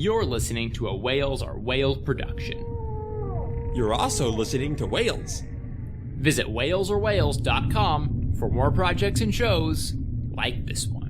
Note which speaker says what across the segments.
Speaker 1: You're listening to a Whales Are Whales production.
Speaker 2: You're also listening to Whales.
Speaker 1: Visit whalesorwhales.com for more projects and shows like this one.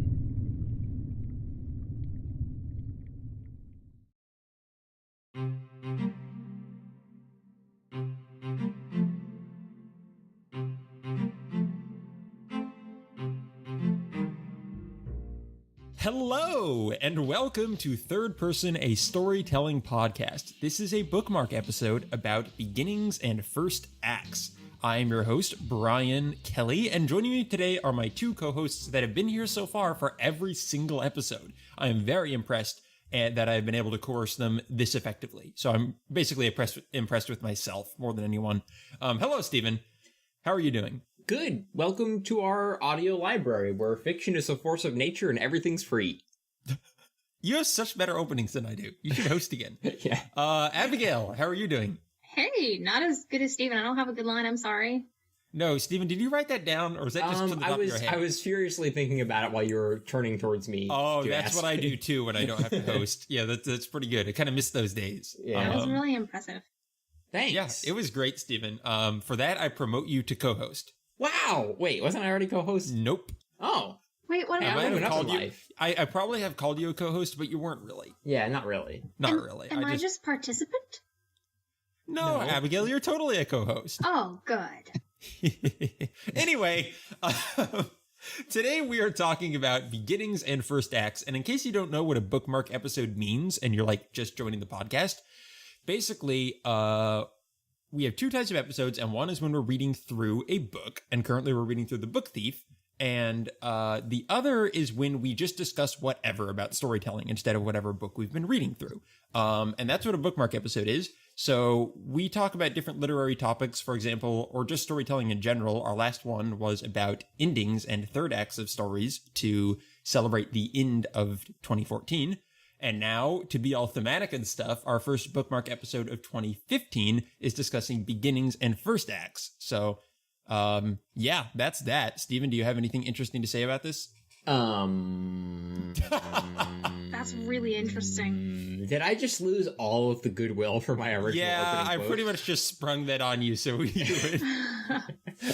Speaker 2: Hello, and welcome to Third Person, a storytelling podcast. This is a bookmark episode about beginnings and first acts. I am your host, Bryan Kelly, and joining me today are my two co-hosts that have been here so far for every single episode. I am very impressed that I've been able to coerce them this effectively. So I'm basically impressed with myself more than anyone. Hello, Stephen. How are you doing?
Speaker 3: Good. Welcome to our audio library, where fiction is a force of nature and everything's free.
Speaker 2: You have such better openings than I do. You should host again.
Speaker 3: Yeah.
Speaker 2: Abigail, how are you doing?
Speaker 4: Hey, not as good as Steven. I don't have a good line. I'm sorry.
Speaker 2: No, Stephen, did you write that down, or was that just to the top of your head?
Speaker 3: I was furiously thinking about it while you were turning towards me.
Speaker 2: Oh, that's what I do too when I don't have to host. Yeah, that's pretty good. I kind of miss those days.
Speaker 3: Yeah.
Speaker 4: That was really impressive.
Speaker 3: Thanks.
Speaker 2: Yeah, it was great, Stephen. For that, I promote you to co-host.
Speaker 3: Wow. Wait, wasn't I already co-host?
Speaker 2: Nope.
Speaker 3: Oh.
Speaker 4: Wait, what?
Speaker 3: Yeah,
Speaker 2: I might have called you.
Speaker 3: Life.
Speaker 2: I probably have called you a co-host, but you weren't really.
Speaker 3: Yeah, not really.
Speaker 2: Not really.
Speaker 4: Am I just participant?
Speaker 2: No, Abigail, you're totally a co-host.
Speaker 4: Oh, good.
Speaker 2: Anyway, today we are talking about beginnings and first acts. And in case you don't know what a bookmark episode means, and you're like just joining the podcast, basically, we have two types of episodes, and one is when we're reading through a book, and currently we're reading through The Book Thief, and the other is when we just discuss whatever about storytelling instead of whatever book we've been reading through. And that's what a bookmark episode is. So we talk about different literary topics, for example, or just storytelling in general. Our last one was about endings and third acts of stories to celebrate the end of 2014. And now, to be all thematic and stuff, our first bookmark episode of 2015 is discussing beginnings and first acts. So, yeah, that's that. Stephen, do you have anything interesting to say about this?
Speaker 4: That's really interesting.
Speaker 3: Did I just lose all of the goodwill for my original
Speaker 2: Yeah,
Speaker 3: opening
Speaker 2: I
Speaker 3: quote?
Speaker 2: pretty much just sprung that on you so you would.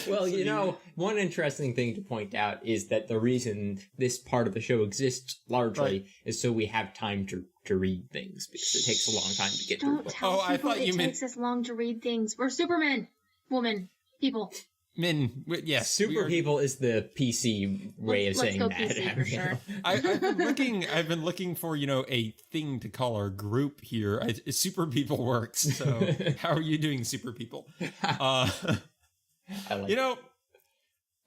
Speaker 3: Well, you know, one interesting thing to point out is that the reason this part of the show exists largely is so we have time to read things, because it takes a long time to get through.
Speaker 4: Don't tell people it takes us long to read things. We're Supermen, woman, people.
Speaker 2: Men, yes.
Speaker 3: Super people is the PC way of saying that.
Speaker 4: Let's go PC for sure.
Speaker 2: I've been looking for, a thing to call our group here. Super people works. So how are you doing, super people?
Speaker 3: I like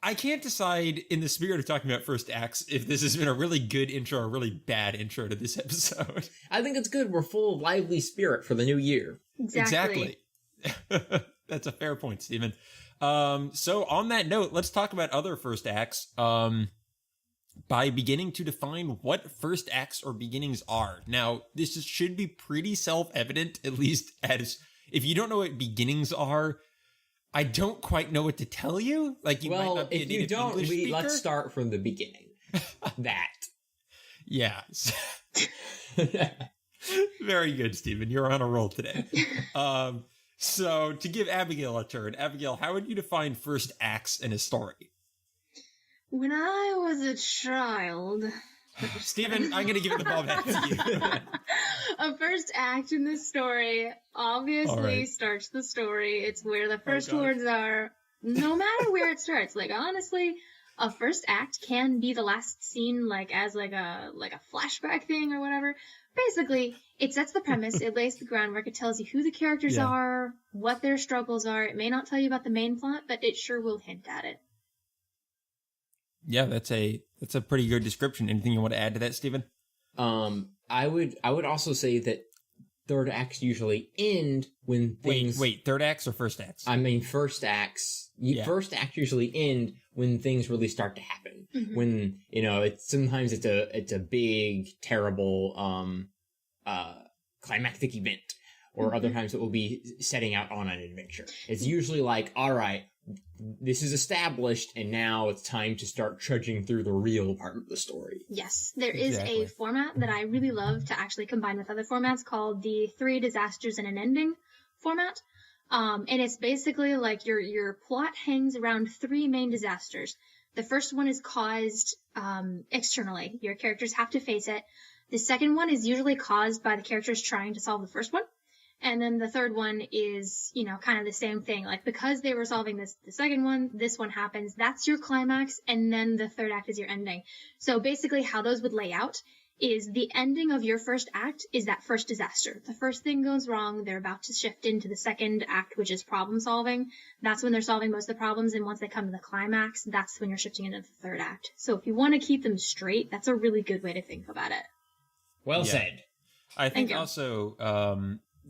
Speaker 2: I can't decide, in the spirit of talking about first acts, if this has been a really good intro or a really bad intro to this episode.
Speaker 3: I think it's good. We're full of lively spirit for the new year.
Speaker 4: Exactly.
Speaker 2: That's a fair point, Stephen. So on that note, let's talk about other first acts, by beginning to define what first acts or beginnings are. Now, should be pretty self-evident, at least as if you don't know what beginnings are, I don't quite know what to tell you. Like, you might not be a native English speaker.
Speaker 3: Let's start from the beginning. That.
Speaker 2: Yeah. Very good, Stephen. You're on a roll today. So, to give Abigail a turn, Abigail, how would you define first acts in a story?
Speaker 4: When I was a child...
Speaker 2: Stephen, I'm going to give the ball back to you.
Speaker 4: A first act in the story obviously starts the story. It's where the first words are, no matter where it starts. Like, honestly, a first act can be the last scene, like, as like a flashback thing or whatever. Basically, it sets the premise, it lays the groundwork, it tells you who the characters are, what their struggles are. It may not tell you about the main plot, but it sure will hint at it.
Speaker 2: Yeah, that's a pretty good description. Anything you want to add to that, Stephen?
Speaker 3: I would also say that third acts usually end when things...
Speaker 2: Wait, third acts or first acts?
Speaker 3: I mean, first acts... Yeah. First acts usually end when things really start to happen. Mm-hmm. When, sometimes it's a big, terrible, climactic event. Or other times it will be setting out on an adventure. It's usually like, all right, this is established, and now it's time to start trudging through the real part of the story.
Speaker 4: Yes, there is a format that I really love to actually combine with other formats called the 3 disasters and an ending format. And it's basically like your plot hangs around 3 main disasters. The first one is caused externally. Your characters have to face it. The second one is usually caused by the characters trying to solve the first one. And then the third one is, kind of the same thing. Like, because they were solving the second one, this one happens. That's your climax, and then the third act is your ending. So basically how those would lay out is the ending of your first act is that first disaster. The first thing goes wrong, they're about to shift into the second act, which is problem solving. That's when they're solving most of the problems, and once they come to the climax, that's when you're shifting into the third act. So if you want to keep them straight, that's a really good way to think about it.
Speaker 3: Well said.
Speaker 2: I think also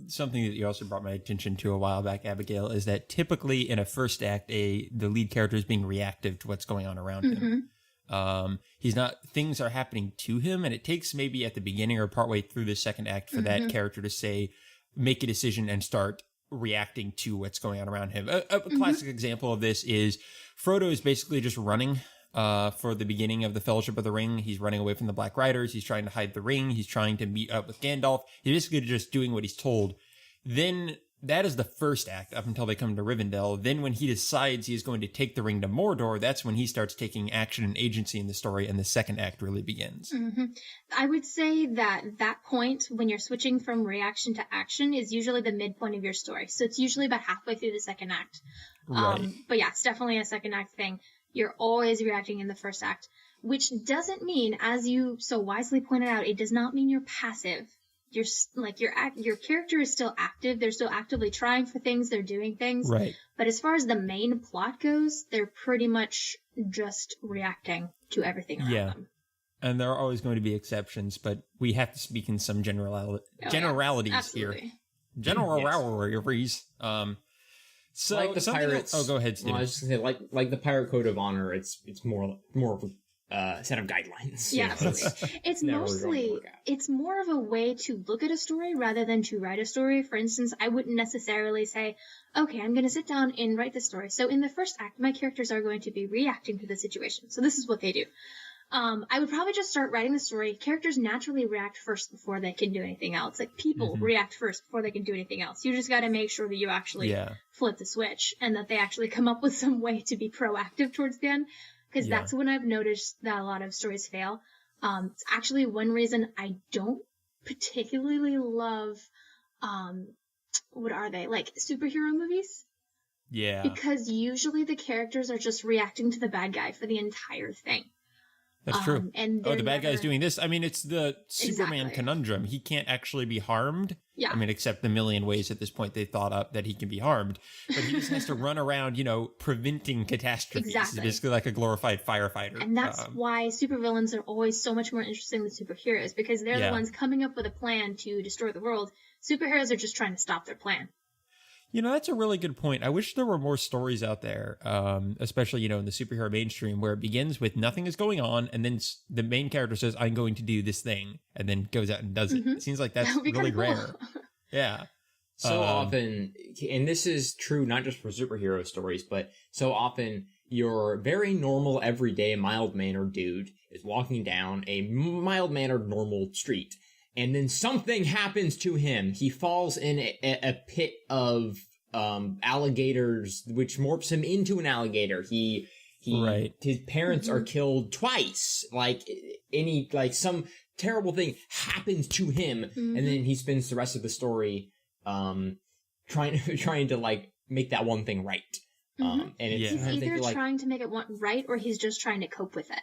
Speaker 2: something that you also brought my attention to a while back, Abigail, is that typically in a first act, the lead character is being reactive to what's going on around him. He's not, things are happening to him, and it takes maybe at the beginning or partway through the second act for that character to make a decision and start reacting to what's going on around him. A classic example of this is Frodo is basically just running for the beginning of the Fellowship of the Ring. He's running away from the Black Riders. He's trying to hide the ring. He's trying to meet up with Gandalf. He's basically just doing what he's told. Then that is the first act up until they come to Rivendell. Then when he decides he is going to take the ring to Mordor, that's when he starts taking action and agency in the story, and the second act really begins.
Speaker 4: I would say that point when you're switching from reaction to action is usually the midpoint of your story. So it's usually about halfway through the second act.
Speaker 2: Right.
Speaker 4: But yeah, it's definitely a second act thing. You're always reacting in the first act, which doesn't mean, as you so wisely pointed out, it does not mean you're passive. You're like your character is still active. They're still actively trying for things. They're doing things.
Speaker 2: Right.
Speaker 4: But as far as the main plot goes, they're pretty much just reacting to everything around them.
Speaker 2: And there are always going to be exceptions, but we have to speak in some generalities here. Generalities. So
Speaker 3: like the pirates.
Speaker 2: Oh, go ahead, Steve.
Speaker 3: Well, I was just gonna say, like the Pirate Code of Honor, it's more of a set of guidelines.
Speaker 4: Yeah, absolutely. It's more of a way to look at a story rather than to write a story. For instance, I wouldn't necessarily say, okay, I'm going to sit down and write this story. So in the first act, my characters are going to be reacting to the situation. So this is what they do. I would probably just start writing the story. Characters naturally react first before they can do anything else. Like, people react first before they can do anything else. You just got to make sure that you actually flip the switch and that they actually come up with some way to be proactive towards the end. Because that's when I've noticed that a lot of stories fail. It's actually one reason I don't particularly love, what are they? Like, superhero movies?
Speaker 2: Yeah.
Speaker 4: Because usually the characters are just reacting to the bad guy for the entire thing.
Speaker 2: That's true.
Speaker 4: And
Speaker 2: the bad guy's doing this. I mean, it's the Superman conundrum. He can't actually be harmed.
Speaker 4: Yeah.
Speaker 2: I mean, except the million ways at this point they thought up that he can be harmed. But he just has to run around, preventing catastrophes.
Speaker 4: Exactly.
Speaker 2: He's basically like a glorified firefighter.
Speaker 4: And that's why supervillains are always so much more interesting than superheroes, because they're the ones coming up with a plan to destroy the world. Superheroes are just trying to stop their plan.
Speaker 2: That's a really good point. I wish there were more stories out there, especially, in the superhero mainstream, where it begins with nothing is going on, and then the main character says, I'm going to do this thing, and then goes out and does it. It seems like that's really rare. Cool. Yeah.
Speaker 3: So often, and this is true not just for superhero stories, but so often your very normal, everyday, mild-mannered dude is walking down a mild-mannered, normal street. And then something happens to him. He falls in a pit of alligators, which morphs him into an alligator. His parents are killed twice. Some terrible thing happens to him, and then he spends the rest of the story trying to make that one thing right. And
Speaker 4: he's either trying to make it right, or he's just trying to cope with it.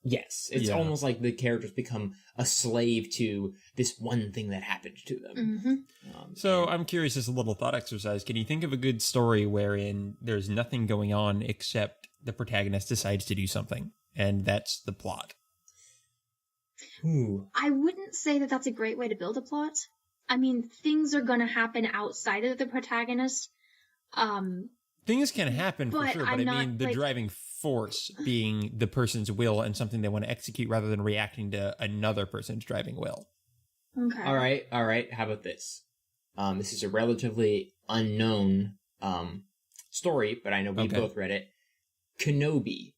Speaker 3: Yes, it's almost like the characters become a slave to this one thing that happened to them.
Speaker 2: So I'm curious, as a little thought exercise, can you think of a good story wherein there's nothing going on except the protagonist decides to do something, and that's the plot?
Speaker 3: Ooh.
Speaker 4: I wouldn't say that that's a great way to build a plot. I mean, things are going to happen outside of the protagonist.
Speaker 2: Things can happen for sure, but I mean the driving force being the person's will and something they want to execute rather than reacting to another person's driving will.
Speaker 4: Okay.
Speaker 3: All right. How about this? This is a relatively unknown story, but I know we both read it. Kenobi,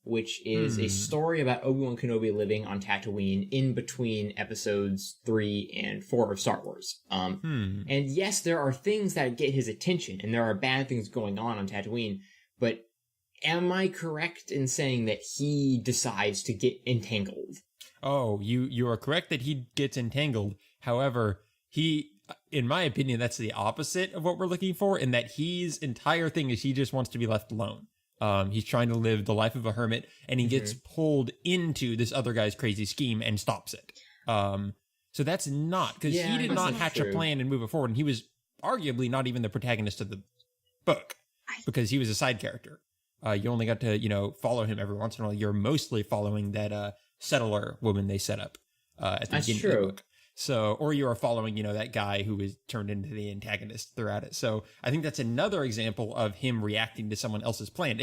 Speaker 3: which is a story about Obi-Wan Kenobi living on Tatooine in between episodes 3 and 4 of Star Wars. And yes, there are things that get his attention, and there are bad things going on Tatooine, but am I correct in saying that he decides to get entangled?
Speaker 2: Oh, you are correct that he gets entangled. However, in my opinion, that's the opposite of what we're looking for, in that his entire thing is he just wants to be left alone. He's trying to live the life of a hermit, and he gets pulled into this other guy's crazy scheme and stops it. So that's not, because he did not hatch a plan and move it forward, and he was arguably not even the protagonist of the book, because he was a side character. You only got to, follow him every once in a while. You're mostly following that settler woman they set up at the beginning of the book. So, or you are following, that guy who was turned into the antagonist throughout it. So I think that's another example of him reacting to someone else's plan.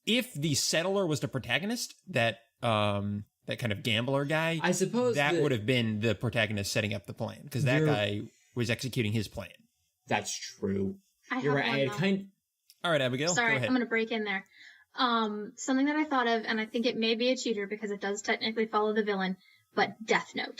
Speaker 2: If the settler was the protagonist, that kind of gambler guy,
Speaker 3: I suppose
Speaker 2: that would have been the protagonist setting up the plan, because that guy was executing his plan.
Speaker 3: That's true.
Speaker 4: You're right.
Speaker 2: All right, Abigail.
Speaker 4: Sorry,
Speaker 2: go ahead.
Speaker 4: I'm going to break in there. Something that I thought of, and I think it may be a cheater because it does technically follow the villain, but Death Note.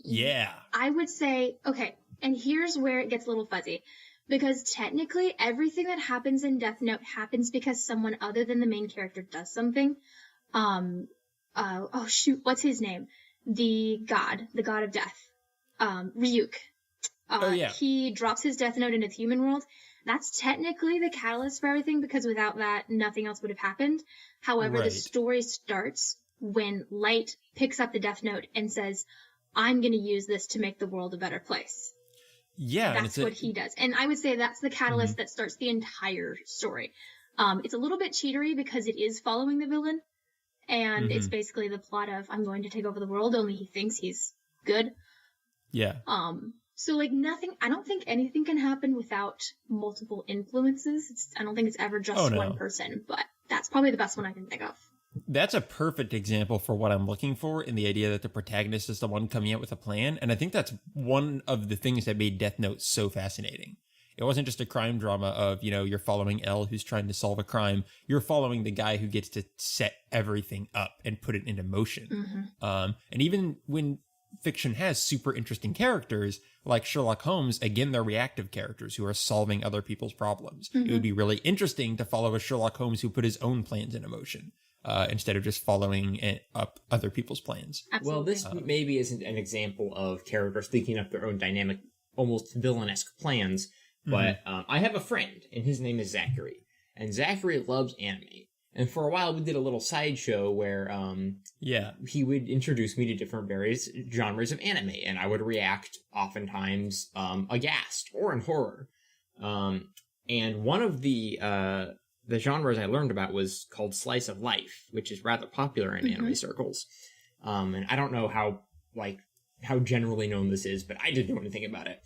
Speaker 2: Yeah.
Speaker 4: I would say, okay, and here's where it gets a little fuzzy. Because technically, everything that happens in Death Note happens because someone other than the main character does something. What's his name? The god of death. Ryuk. He drops his Death Note into the human world. That's technically the catalyst for everything, because without that, nothing else would have happened. However, the story starts when Light picks up the Death Note and says, I'm going to use this to make the world a better place.
Speaker 2: Yeah.
Speaker 4: That's what he does. And I would say that's the catalyst that starts the entire story. It's a little bit cheatery because it is following the villain. And it's basically the plot of, I'm going to take over the world, only he thinks he's good.
Speaker 2: Yeah.
Speaker 4: So I don't think anything can happen without multiple influences. I don't think it's ever just one person, but that's probably the best one I can think of.
Speaker 2: That's a perfect example for what I'm looking for, in the idea that the protagonist is the one coming out with a plan. And I think that's one of the things that made Death Note so fascinating. It wasn't just a crime drama of, you're following L who's trying to solve a crime. You're following the guy who gets to set everything up and put it into motion. And even when fiction has super interesting characters like Sherlock Holmes, again, they're reactive characters who are solving other people's problems. It would be really interesting to follow a Sherlock Holmes who put his own plans into motion. Instead of just following up other people's plans.
Speaker 4: Absolutely.
Speaker 3: Well, this maybe isn't an example of characters thinking up their own dynamic, almost villanesque plans, but I have a friend, and his name is Zachary. And Zachary loves anime. And for a while, we did a little sideshow where he would introduce me to different various genres of anime, and I would react oftentimes aghast or in horror. And one of the genres I learned about was called slice of life, which is rather popular in anime circles. And I don't know how generally known this is, but I didn't know anything about it.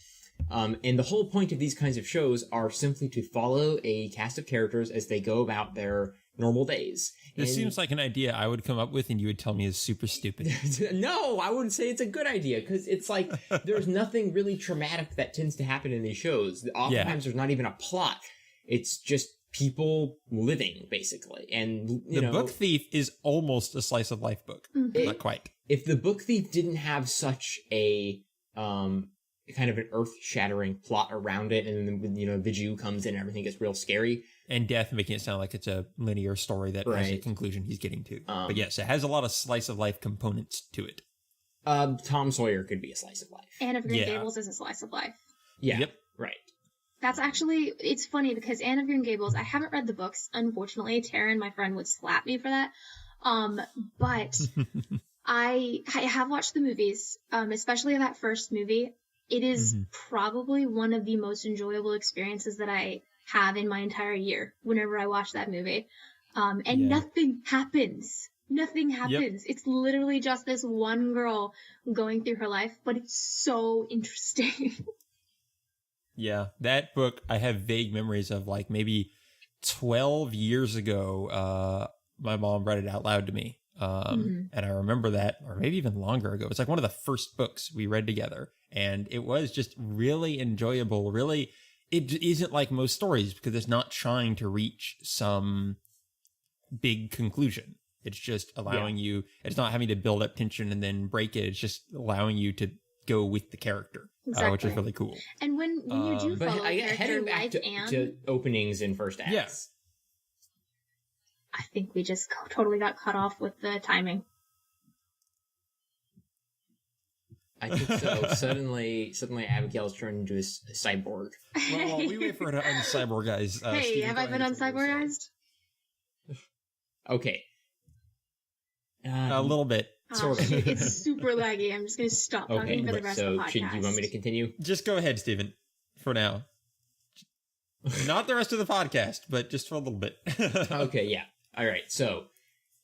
Speaker 3: And the whole point of these kinds of shows are simply to follow a cast of characters as they go about their normal days.
Speaker 2: This seems like an idea I would come up with and you would tell me is super stupid.
Speaker 3: No, I wouldn't say it's a good idea, because it's like there's nothing really traumatic that tends to happen in these shows. Oftentimes there's not even a plot. It's just people living, basically. And
Speaker 2: the Book Thief is almost a slice of life book. Not quite.
Speaker 3: If the Book Thief didn't have such a kind of an earth-shattering plot around it, and then the Jew comes in and everything gets real scary,
Speaker 2: and Death making it sound like it's a linear story that has a conclusion he's getting to. But yes, it has a lot of slice of life components to it.
Speaker 3: Tom Sawyer could be a slice of life.
Speaker 4: Anne of Green Gables is a slice of life.
Speaker 3: Yeah. Yep. Right.
Speaker 4: That's actually, it's funny because Anne of Green Gables, I haven't read the books, unfortunately. Taryn, my friend, would slap me for that. But I have watched the movies, especially that first movie. It is probably one of the most enjoyable experiences that I have in my entire year whenever I watch that movie. Nothing happens. Nothing happens. It's literally just this one girl going through her life, but it's so interesting.
Speaker 2: Yeah, that book I have vague memories of, like maybe 12 years ago. My mom read it out loud to me. And I remember that, or maybe even longer ago. It's like one of the first books we read together. And it was just really enjoyable. Really, it isn't like most stories because it's not trying to reach some big conclusion. It's just allowing you, it's not having to build up tension and then break it. It's just allowing you to go with the character, which is really cool.
Speaker 4: And when you do follow a character
Speaker 3: heading back
Speaker 4: like
Speaker 3: to openings and first acts.
Speaker 2: Yes.
Speaker 4: I think we just totally got cut off with the timing.
Speaker 3: I think so. Suddenly Abigail's turned into a cyborg.
Speaker 2: Well, while we wait for her to uncyborg, guys.
Speaker 4: Hey,
Speaker 2: Steven,
Speaker 4: have I been uncyborgized?
Speaker 3: Okay.
Speaker 2: A little bit.
Speaker 4: Oh, shoot, it's super laggy. I'm just going to stop talking for the rest of the podcast.
Speaker 3: So, do you want me to continue?
Speaker 2: Just go ahead, Steven, for now. Not the rest of the podcast, but just for a little bit.
Speaker 3: Okay, yeah. All right, so,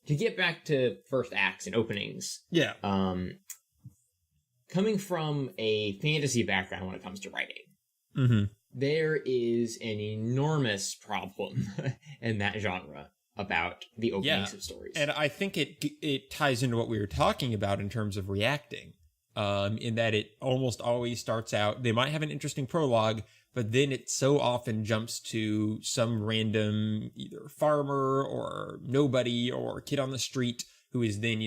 Speaker 3: to get back to first acts and openings.
Speaker 2: Yeah.
Speaker 3: Coming from a fantasy background when it comes to writing, there is an enormous problem in that genre about the openings of stories.
Speaker 2: And I think it ties into what we were talking about in terms of reacting, in that it almost always starts out, they might have an interesting prologue, but then it so often jumps to some random either farmer or nobody or kid on the street who is then,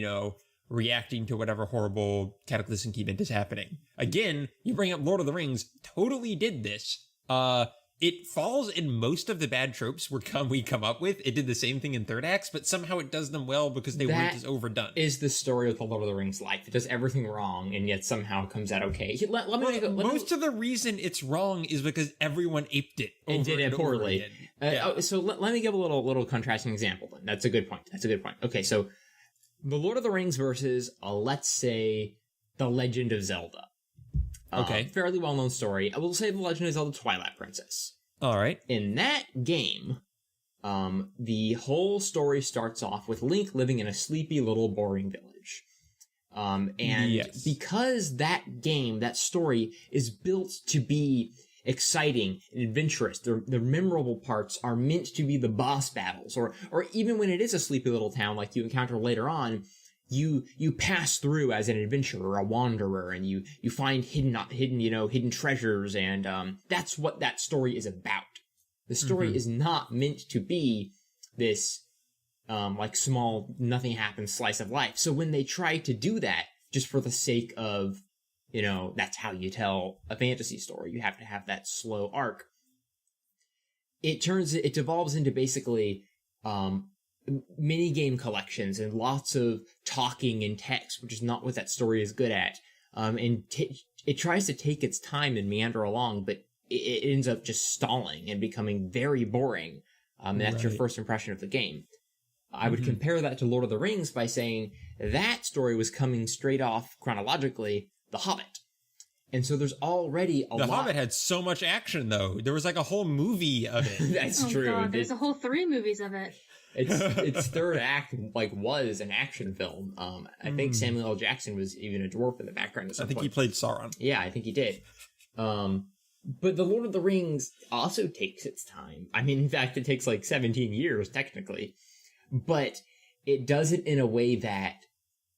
Speaker 2: reacting to whatever horrible cataclysmic event is happening. Again, you bring up Lord of the Rings, totally did this. It falls in most of the bad tropes we come up with. It did the same thing in third acts, but somehow it does them well because they weren't as overdone.
Speaker 3: Is the story of the Lord of the Rings life. It does everything wrong, and yet somehow comes out okay.
Speaker 2: Most of the reason it's wrong is because everyone aped it
Speaker 3: and did it poorly. So let me give a little contrasting example then. That's a good point. Okay, so the Lord of the Rings versus, let's say, The Legend of Zelda.
Speaker 2: Okay.
Speaker 3: Fairly well-known story. I will say The Legend of Zelda Twilight Princess.
Speaker 2: All right.
Speaker 3: In that game, the whole story starts off with Link living in a sleepy little boring village. Because that story is built to be exciting and adventurous, the memorable parts are meant to be the boss battles, or even when it is a sleepy little town like you encounter later on, you pass through as an adventurer, a wanderer, and you find hidden treasures, and that's what that story is about. The story is not meant to be this small nothing happens slice of life. So when they try to do that just for the sake of that's how you tell a fantasy story, you have to have that slow arc, it devolves into basically mini game collections and lots of talking and text, which is not what that story is good at. It tries to take its time and meander along, but it ends up just stalling and becoming very boring. That's your first impression of the game. I would compare that to Lord of the Rings by saying that story was coming straight off chronologically The Hobbit. And so there's already a lot.
Speaker 2: The Hobbit had so much action, though. There was like a whole movie of it.
Speaker 3: That's true.
Speaker 4: God, there's a whole 3 movies of it.
Speaker 3: Its third act was an action film. I think Samuel L. Jackson was even a dwarf in the background at some point.
Speaker 2: He played Sauron.
Speaker 3: Yeah, I think he did. But The Lord of the Rings also takes its time. I mean, in fact, it takes like 17 years, technically. But it does it in a way that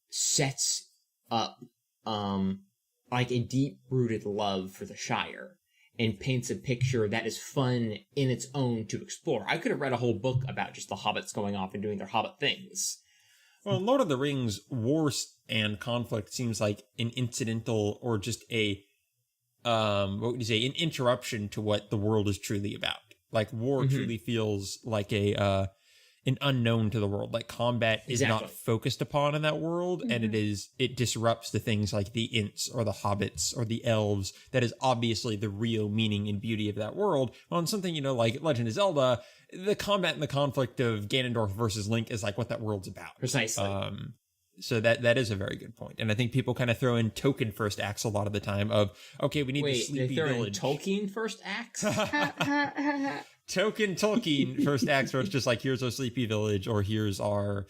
Speaker 3: sets up like a deep-rooted love for the Shire and paints a picture that is fun in its own to explore. I could have read a whole book about just the hobbits going off and doing their hobbit things.
Speaker 2: Well, in Lord of the Rings, war and conflict seems like an incidental or just a, an interruption to what the world is truly about. Like, war truly feels like an unknown to the world. Like, combat is not focused upon in that world, and it disrupts the things like the Ints or the Hobbits or the Elves that is obviously the real meaning and beauty of that world. Well, in something, like Legend of Zelda, the combat and the conflict of Ganondorf versus Link is like what that world's about.
Speaker 3: Precisely.
Speaker 2: So that is a very good point. And I think people kind of throw in Tolkien first acts a lot of the time of, okay, we need the sleepy village.
Speaker 3: Wait, they throw in Tolkien first acts?
Speaker 2: Tolkien first acts where it's just like, here's our sleepy village, or here's our,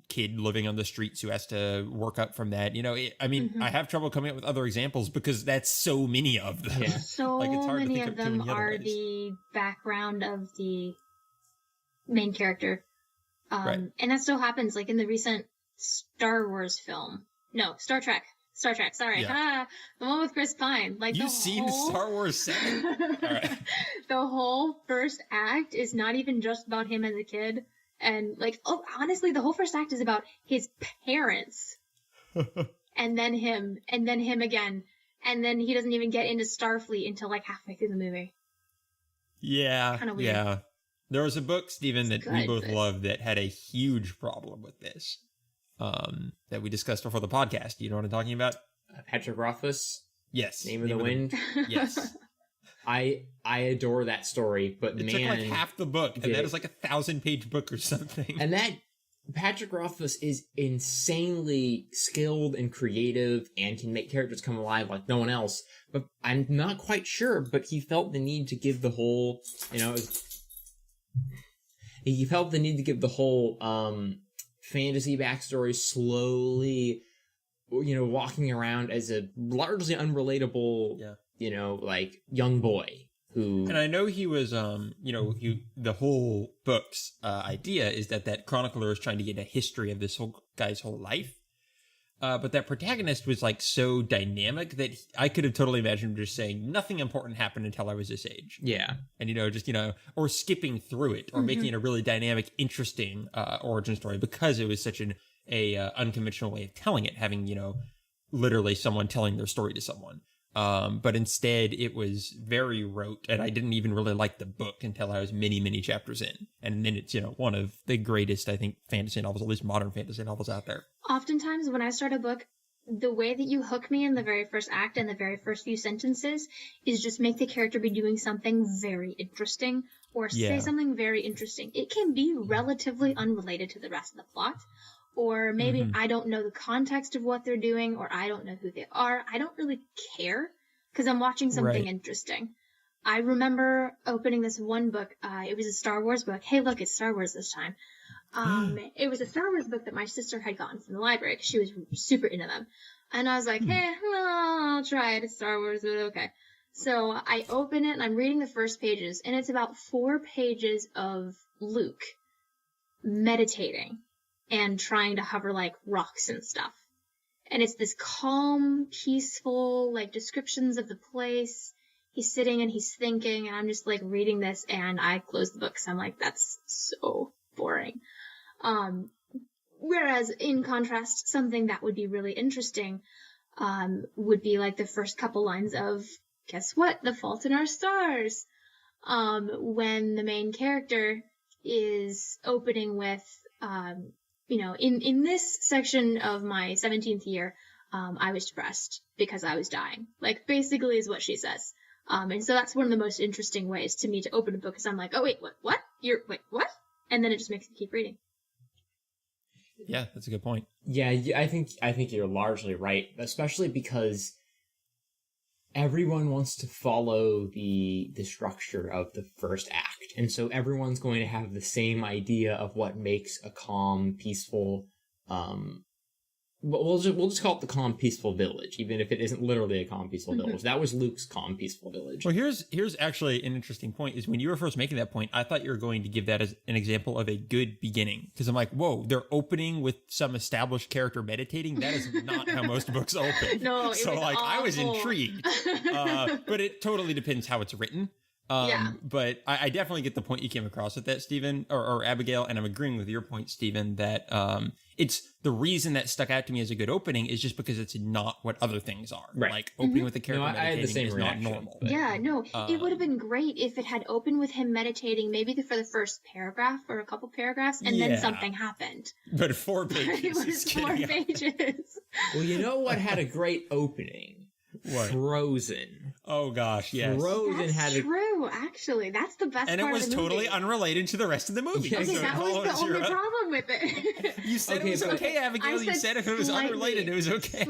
Speaker 2: kid living on the streets who has to work up from that. I have trouble coming up with other examples because that's so many of them.
Speaker 3: Yeah.
Speaker 4: So
Speaker 2: like, it's hard
Speaker 4: many
Speaker 2: to think
Speaker 4: of them are
Speaker 2: ways.
Speaker 4: the background of the main character.
Speaker 2: Right.
Speaker 4: And that still happens, like in the recent Star Trek Star Trek, sorry.
Speaker 2: Yeah.
Speaker 4: The one with Chris Pine. Like,
Speaker 2: You've seen Star Wars 7? All right.
Speaker 4: The whole first act is not even just about him as a kid. And, like, honestly, the whole first act is about his parents. And then him. And then him again. And then he doesn't even get into Starfleet until, like, halfway through the movie.
Speaker 2: Yeah.
Speaker 4: Kind of weird.
Speaker 2: Yeah. There was a book, Stephen, that we both
Speaker 4: but-
Speaker 2: loved that had a huge problem with this. That we discussed before the podcast. You know what I'm talking about?
Speaker 3: Patrick Rothfuss,
Speaker 2: Yes.
Speaker 3: Name of the Wind.
Speaker 2: Yes.
Speaker 3: I adore that story, but
Speaker 2: It
Speaker 3: man,
Speaker 2: took like half the book, and
Speaker 3: did
Speaker 2: that
Speaker 3: it.
Speaker 2: is like 1,000-page book or something.
Speaker 3: and that Patrick Rothfuss is insanely skilled and creative and can make characters come alive like no one else. But I'm not quite sure, but he felt the need to give the whole, he felt the need to give the whole fantasy backstory slowly, walking around as a largely unrelatable, like young boy who.
Speaker 2: And I know he was, the whole book's idea is that chronicler is trying to get a history of this whole guy's whole life. But that protagonist was like so dynamic that I could have totally imagined just saying nothing important happened until I was this age.
Speaker 3: Yeah.
Speaker 2: And, or skipping through it or making it a really dynamic, interesting origin story because it was such an unconventional way of telling it, having, literally someone telling their story to someone. But instead it was very rote, and I didn't even really like the book until I was many, many chapters in. And then it's, one of the greatest, I think, fantasy novels, at least modern fantasy novels out there.
Speaker 4: Oftentimes when I start a book, the way that you hook me in the very first act and the very first few sentences is just make the character be doing something very interesting or say something very interesting. It can be relatively unrelated to the rest of the plot. Or maybe I don't know the context of what they're doing, or I don't know who they are. I don't really care because I'm watching something interesting. I remember opening this one book. It was a Star Wars book. Hey, look, it's Star Wars this time. It was a Star Wars book that my sister had gotten from the library because she was super into them. And I was like, hey, well, I'll try it. It's Star Wars, but okay. So I open it and I'm reading the first pages, and it's about 4 pages of Luke meditating and trying to hover like rocks and stuff. And it's this calm, peaceful, like descriptions of the place. He's sitting and he's thinking, and I'm just like reading this, and I close the book because I'm like, that's so boring. Whereas in contrast, something that would be really interesting would be like the first couple lines of, guess what? The Fault in Our Stars. When the main character is opening with, in this section of my 17th year, I was depressed because I was dying. Like, basically is what she says. And so that's one of the most interesting ways to me to open a book, because I'm like, oh, wait, what? Wait, what? And then it just makes me keep reading.
Speaker 2: Yeah, that's a good point.
Speaker 3: Yeah, I think you're largely right, especially because everyone wants to follow the structure of the first act, and so everyone's going to have the same idea of what makes a calm, peaceful, we'll just call it the calm, peaceful village, even if it isn't literally a calm, peaceful village. That was Luke's calm, peaceful village.
Speaker 2: Well, here's actually an interesting point, is when you were first making that point, I thought you were going to give that as an example of a good beginning. Because I'm like, whoa, they're opening with some established character meditating? That is not how most books open.
Speaker 4: No,
Speaker 2: so
Speaker 4: was
Speaker 2: like
Speaker 4: awful.
Speaker 2: I was intrigued. But it totally depends how it's written.
Speaker 4: Yeah.
Speaker 2: But I definitely get the point you came across with that, Stephen, or Abigail, and I'm agreeing with your point, Stephen, that it's the reason that stuck out to me as a good opening is just because it's not what other things are.
Speaker 3: Right.
Speaker 2: Like opening with a character
Speaker 3: I had the
Speaker 2: meditating
Speaker 3: same
Speaker 2: is
Speaker 3: reaction,
Speaker 2: not normal.
Speaker 3: but-
Speaker 4: Yeah, no, it would have been great if it had opened with him meditating, maybe for the first paragraph or a couple paragraphs, and then
Speaker 2: Yeah.
Speaker 4: something happened.
Speaker 2: But 4 pages.
Speaker 4: It was
Speaker 2: is
Speaker 4: 4
Speaker 2: getting out.
Speaker 4: pages.
Speaker 3: Well, you know what had a great opening?
Speaker 2: What?
Speaker 3: Frozen.
Speaker 2: Oh gosh, yes.
Speaker 3: Frozen
Speaker 4: That's
Speaker 3: had a
Speaker 4: true, actually. That's the best
Speaker 2: And it
Speaker 4: part
Speaker 2: was
Speaker 4: of the
Speaker 2: totally
Speaker 4: movie.
Speaker 2: unrelated to the rest of the movie.
Speaker 3: Yeah,
Speaker 4: Okay,
Speaker 2: So it
Speaker 4: that was the
Speaker 2: follows
Speaker 4: only
Speaker 2: your-
Speaker 4: problem with it.
Speaker 2: You said
Speaker 3: Okay,
Speaker 2: it was
Speaker 3: but-
Speaker 2: okay, Abigail.
Speaker 4: I
Speaker 2: You said if it was
Speaker 4: slightly-
Speaker 2: unrelated, it was okay.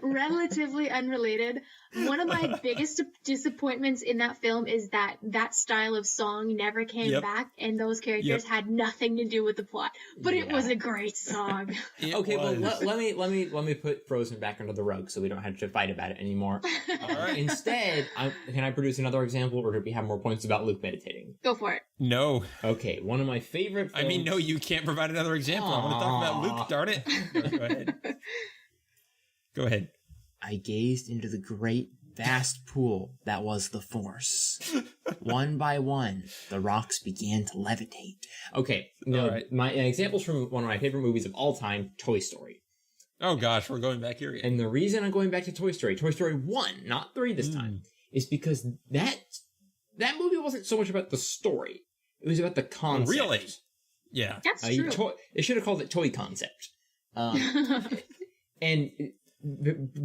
Speaker 4: Relatively unrelated. One of my biggest disappointments in that film is that style of song never came
Speaker 2: Yep.
Speaker 4: back, and those characters had nothing to do with the plot. But it
Speaker 3: Yeah.
Speaker 4: was a great song.
Speaker 2: It
Speaker 3: Okay,
Speaker 2: was.
Speaker 3: but let me put Frozen back under the rug so we don't have to fight about it anymore.
Speaker 2: All right.
Speaker 3: Instead, can I produce another example, or do we have more points about Luke meditating?
Speaker 4: Go for it.
Speaker 2: No.
Speaker 3: Okay, one of my favorite films...
Speaker 2: I mean, no, you can't provide another example. I want to talk about Luke, darn it. No, go ahead. Go ahead.
Speaker 3: I gazed into the great, vast pool that was the Force. One by one, the rocks began to levitate. Okay, my examples from one of my favorite movies of all time, Toy Story.
Speaker 2: Oh gosh, we're going back here again.
Speaker 3: And the reason I'm going back to Toy Story 1, not 3 this time, is because that movie wasn't so much about the story. It was about the concept.
Speaker 2: Really? Yeah.
Speaker 4: That's true.
Speaker 3: They should have called it Toy Concept. And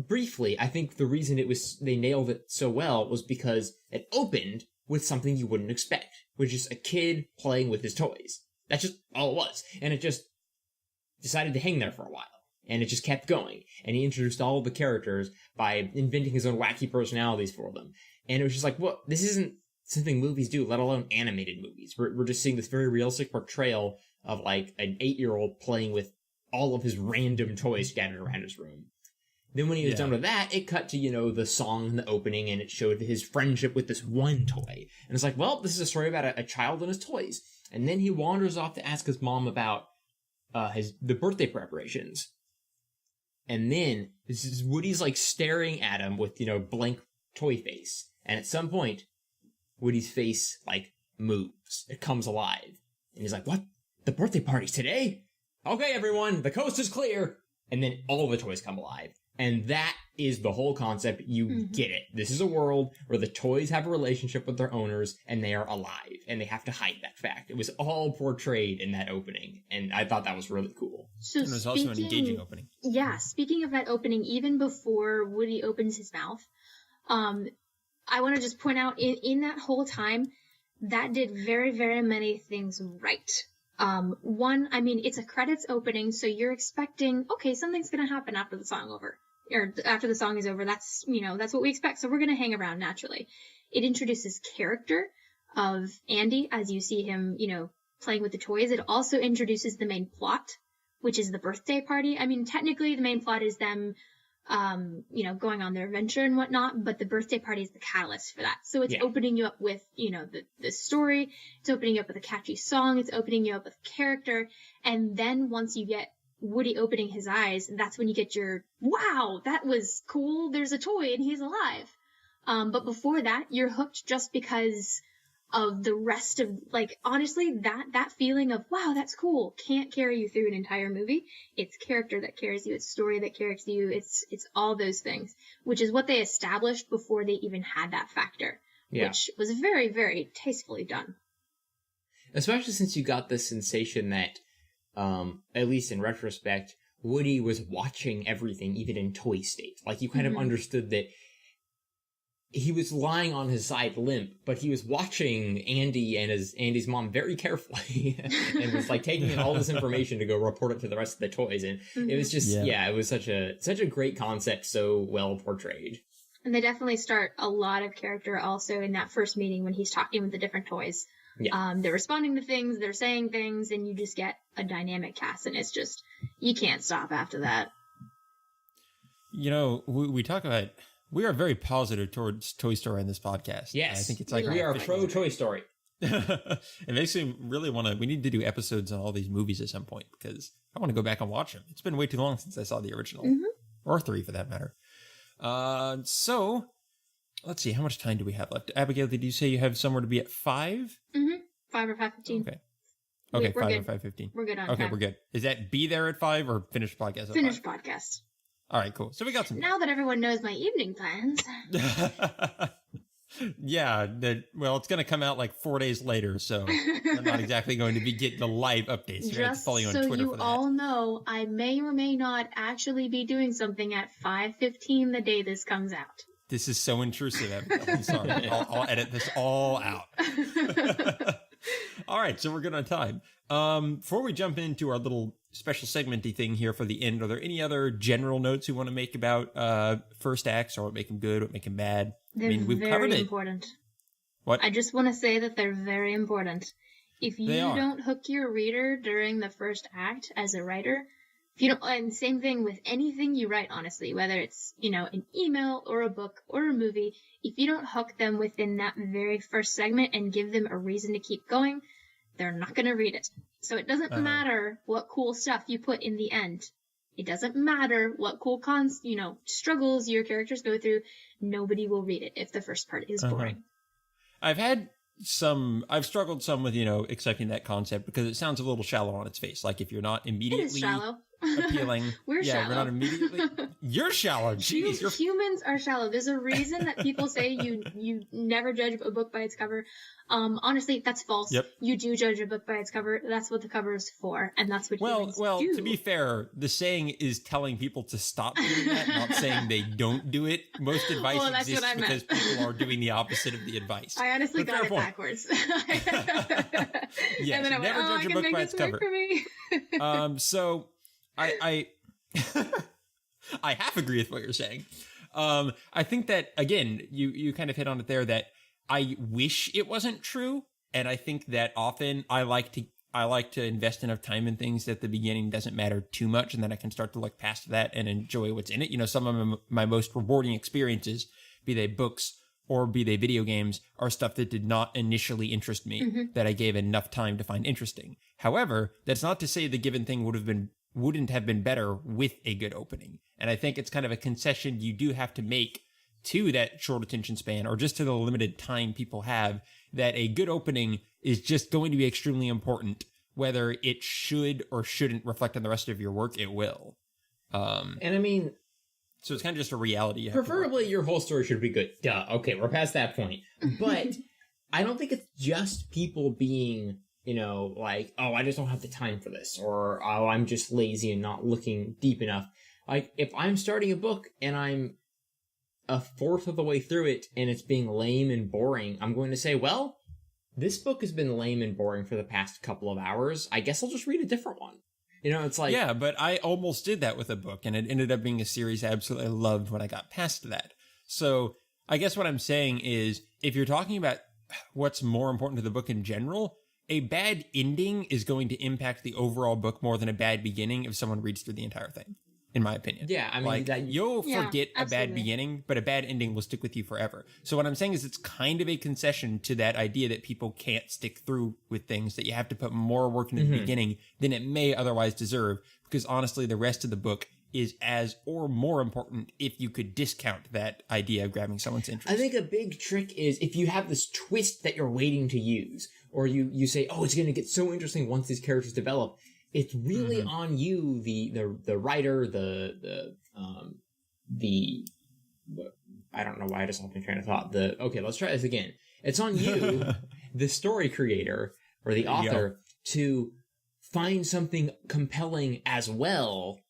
Speaker 3: briefly, I think the reason they nailed it so well was because it opened with something you wouldn't expect, which is a kid playing with his toys. That's just all it was. And it just decided to hang there for a while. And it just kept going. And he introduced all of the characters by inventing his own wacky personalities for them. And it was just like, well, this isn't something movies do, let alone animated movies. We're just seeing this very realistic portrayal of like an 8-year-old playing with all of his random toys scattered around his room. Then when he was done with that, it cut to, the song in the opening, and it showed his friendship with this one toy. And it's like, well, this is a story about a child and his toys. And then he wanders off to ask his mom about the birthday preparations. And then Woody's like staring at him with, blank toy face. And at some point, Woody's face like moves. It comes alive. And he's like, what? The birthday party's today? Okay, everyone, the coast is clear. And then all the toys come alive. And that is the whole concept. You get it. This is a world where the toys have a relationship with their owners and they are alive. And they have to hide that fact. It was all portrayed in that opening. And I thought that was really cool.
Speaker 4: So
Speaker 2: and it was also an engaging opening.
Speaker 4: Yeah, speaking of that opening, even before Woody opens his mouth, I want to just point out in that whole time, that did very, very many things right. One, it's a credits opening, so you're expecting, okay, something's going to happen after the song after the song is over. That's, that's what we expect. So we're going to hang around naturally. It introduces character of Andy as you see him, playing with the toys. It also introduces the main plot, which is the birthday party. Technically the main plot is them, going on their adventure and whatnot, but the birthday party is the catalyst for that. So it's opening you up with, the story. It's opening you up with a catchy song. It's opening you up with character. And then once you get Woody opening his eyes, that's when you get your, wow, that was cool. There's a toy and he's alive. But before that, you're hooked just because of the rest of, honestly, that feeling of, wow, that's cool, can't carry you through an entire movie. It's character that carries you, it's story that carries you, it's all those things, which is what they established before they even had that factor, which was very, very tastefully done.
Speaker 3: Especially since you got the sensation that, at least in retrospect, Woody was watching everything, even in toy state. Like, you kind of understood that he was lying on his side limp, but he was watching Andy and Andy's mom very carefully and was like taking in all this information to go report it to the rest of the toys. And it was just, it was such a great concept, so well portrayed.
Speaker 4: And they definitely start a lot of character also in that first meeting when he's talking with the different toys. Yeah. They're responding to things, they're saying things, and you just get a dynamic cast, and it's just, you can't stop after that.
Speaker 2: We talk about, we are very positive towards Toy Story in this podcast.
Speaker 3: Yes.
Speaker 2: I think it's like
Speaker 3: we are pro Toy Story.
Speaker 2: It makes me really we need to do episodes on all these movies at some point because I want to go back and watch them. It's been way too long since I saw the original, or 3 for that matter. So let's see, how much time do we have left? Abigail, did you say you have somewhere to be at 5?
Speaker 4: 5 or 5:15.
Speaker 2: Okay. Okay,
Speaker 4: we're
Speaker 2: 5
Speaker 4: good.
Speaker 2: or 5:15.
Speaker 4: We're good on
Speaker 2: Okay,
Speaker 4: time.
Speaker 2: we're good. Is that be there at 5 or finish podcast at
Speaker 4: Finish
Speaker 2: 5?
Speaker 4: podcast.
Speaker 2: All right, cool. So we got some.
Speaker 4: Now that everyone knows my evening plans.
Speaker 2: Yeah, it's going to come out like 4 days later, so we're not exactly going to be getting the live updates. You're going to have to follow you on
Speaker 4: so
Speaker 2: Twitter
Speaker 4: you
Speaker 2: for that.
Speaker 4: all know, I may or may not actually be doing something at 5:15 the day this comes out.
Speaker 2: This is so intrusive, Abigail. I'm sorry. I'll edit this all out. All right, so we're good on time. Before we jump into our little special segmenty thing here for the end, are there any other general notes you want to make about first acts, or what make them good, what make them bad?
Speaker 4: They're
Speaker 2: we've covered it.
Speaker 4: Important.
Speaker 2: What?
Speaker 4: I just want to say that they're very important. If you don't hook your reader during the first act as a writer, if you don't, and same thing with anything you write, honestly, whether it's, an email or a book or a movie, if you don't hook them within that very first segment and give them a reason to keep going, they're not going to read it. So it doesn't matter what cool stuff you put in the end. It doesn't matter what cool struggles your characters go through. Nobody will read it if the first part is boring.
Speaker 2: I've struggled some with, accepting that concept because it sounds a little shallow on its face. Like if you're not immediately
Speaker 4: it is shallow.
Speaker 2: appealing.
Speaker 4: We're shallow.
Speaker 2: We're not immediately. You're shallow. Jeez,
Speaker 4: Humans are shallow. There's a reason that people say you never judge a book by its cover. Honestly, that's false.
Speaker 2: Yep.
Speaker 4: You do judge a book by its cover. That's what the cover is for, and that's what humans do.
Speaker 2: To be fair, the saying is telling people to stop doing that, not saying they don't do it. Most advice exists because people are doing the opposite of the advice.
Speaker 4: I honestly got it backwards.
Speaker 2: Yes,
Speaker 4: and then I went,
Speaker 2: never judge a book by its cover.
Speaker 4: For me.
Speaker 2: So I I half agree with what you're saying. I think that, again, you kind of hit on it there, that I wish it wasn't true. And I think that often I like to invest enough time in things that the beginning doesn't matter too much. And then I can start to look past that and enjoy what's in it. Some of my most rewarding experiences, be they books or be they video games, are stuff that did not initially interest me, that I gave enough time to find interesting. However, that's not to say the given thing wouldn't have been better with a good opening. And I think it's kind of a concession you do have to make to that short attention span, or just to the limited time people have, that a good opening is just going to be extremely important. Whether it should or shouldn't reflect on the rest of your work, it will.
Speaker 3: And I mean,
Speaker 2: so it's kind of just a reality.
Speaker 3: Preferably your whole story should be good. Duh. Okay, we're past that point. But I don't think it's just people being, like, oh, I just don't have the time for this, or oh, I'm just lazy and not looking deep enough. Like, if I'm starting a book and I'm a fourth of the way through it and it's being lame and boring, I'm going to say, well, this book has been lame and boring for the past couple of hours. I guess I'll just read a different one. It's like...
Speaker 2: Yeah, but I almost did that with a book, and it ended up being a series I absolutely loved when I got past that. So I guess what I'm saying is, if you're talking about what's more important to the book in general, a bad ending is going to impact the overall book more than a bad beginning if someone reads through the entire thing, in my opinion.
Speaker 3: Yeah, I mean...
Speaker 2: you'll forget a bad beginning, but a bad ending will stick with you forever. So what I'm saying is it's kind of a concession to that idea that people can't stick through with things, that you have to put more work into the beginning than it may otherwise deserve, because honestly, the rest of the book is as or more important if you could discount that idea of grabbing someone's interest.
Speaker 3: I think a big trick is if you have this twist that you're waiting to use, or you say, oh, it's going to get so interesting once these characters develop, it's really on you, the writer, I don't know why I just lost my train of thought. Okay, let's try this again. It's on you, the story creator or the author, to find something compelling as well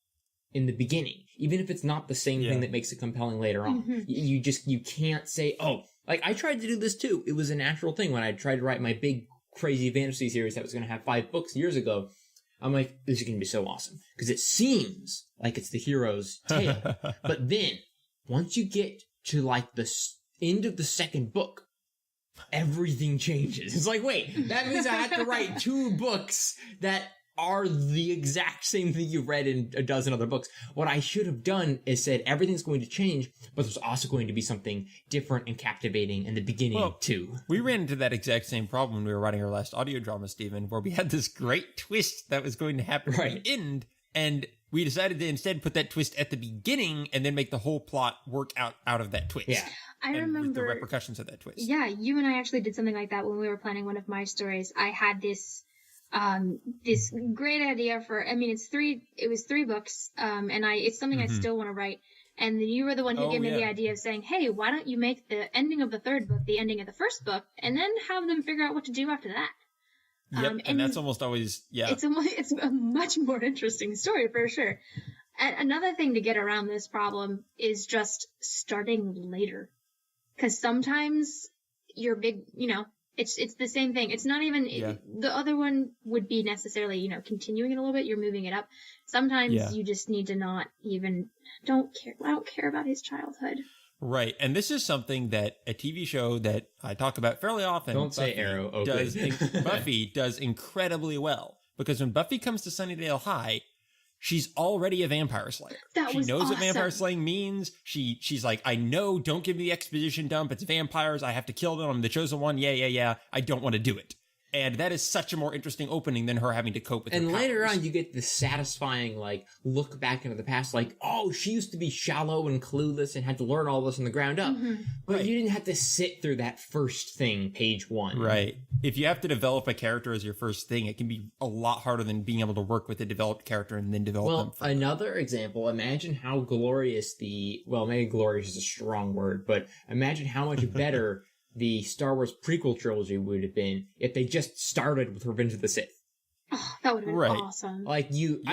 Speaker 3: in the beginning, even if it's not the same thing that makes it compelling later on. You can't say, oh, like I tried to do this too. It was a natural thing when I tried to write my big crazy fantasy series that was going to have 5 books years ago. I'm like, this is going to be so awesome because it seems like it's the hero's tale. But then once you get to like the end of the second book, everything changes. It's like, wait, that means I have to write 2 books that are the exact same thing you've read in a dozen other books. What I should have done is said everything's going to change, but there's also going to be something different and captivating in the beginning too.
Speaker 2: We ran into that exact same problem when we were writing our last audio drama, Stephen, where we had this great twist that was going to happen at the end, and we decided to instead put that twist at the beginning and then make the whole plot work out of that twist.
Speaker 3: Yeah.
Speaker 4: I remember
Speaker 2: with the repercussions of that twist.
Speaker 4: Yeah, you and I actually did something like that when we were planning one of my stories. I had this great idea for, I mean, it was 3 books, and it's something I still want to write. And then you were the one who gave me the idea of saying, hey, why don't you make the ending of the 3rd book the ending of the 1st book, and then have them figure out what to do after that.
Speaker 2: Yep, and that's almost always,
Speaker 4: it's a much more interesting story for sure. And another thing to get around this problem is just starting later. Because sometimes your big, it's the same thing. It's not even, the other one would be necessarily, continuing it a little bit, you're moving it up. Sometimes you just need to not even, I don't care about his childhood.
Speaker 2: Right, and this is something that a TV show that I talk about fairly often.
Speaker 3: Don't say Arrow, okay.
Speaker 2: Buffy does incredibly well. Because when Buffy comes to Sunnydale High, she's already a vampire slayer. She knows what vampire slaying means. She's like, I know, don't give me the exposition dump. It's vampires. I have to kill them. I'm the chosen one. Yeah. I don't want to do it. And that is such a more interesting opening than her having to cope with her
Speaker 3: And later
Speaker 2: powers.
Speaker 3: on, you get this satisfying, like, look back into the past, like, oh, she used to be shallow and clueless and had to learn all this on the ground up. But
Speaker 2: Right.
Speaker 3: you didn't have to sit through that first thing, page 1.
Speaker 2: Right. If you have to develop a character as your first thing, it can be a lot harder than being able to work with a developed character and then develop them.
Speaker 3: Well,
Speaker 2: further.
Speaker 3: another example, imagine how glorious maybe glorious is a strong word, but imagine how much better the Star Wars prequel trilogy would have been if they just started with Revenge of the Sith.
Speaker 4: Oh, that would have been
Speaker 2: Right.
Speaker 4: awesome.
Speaker 3: Like, you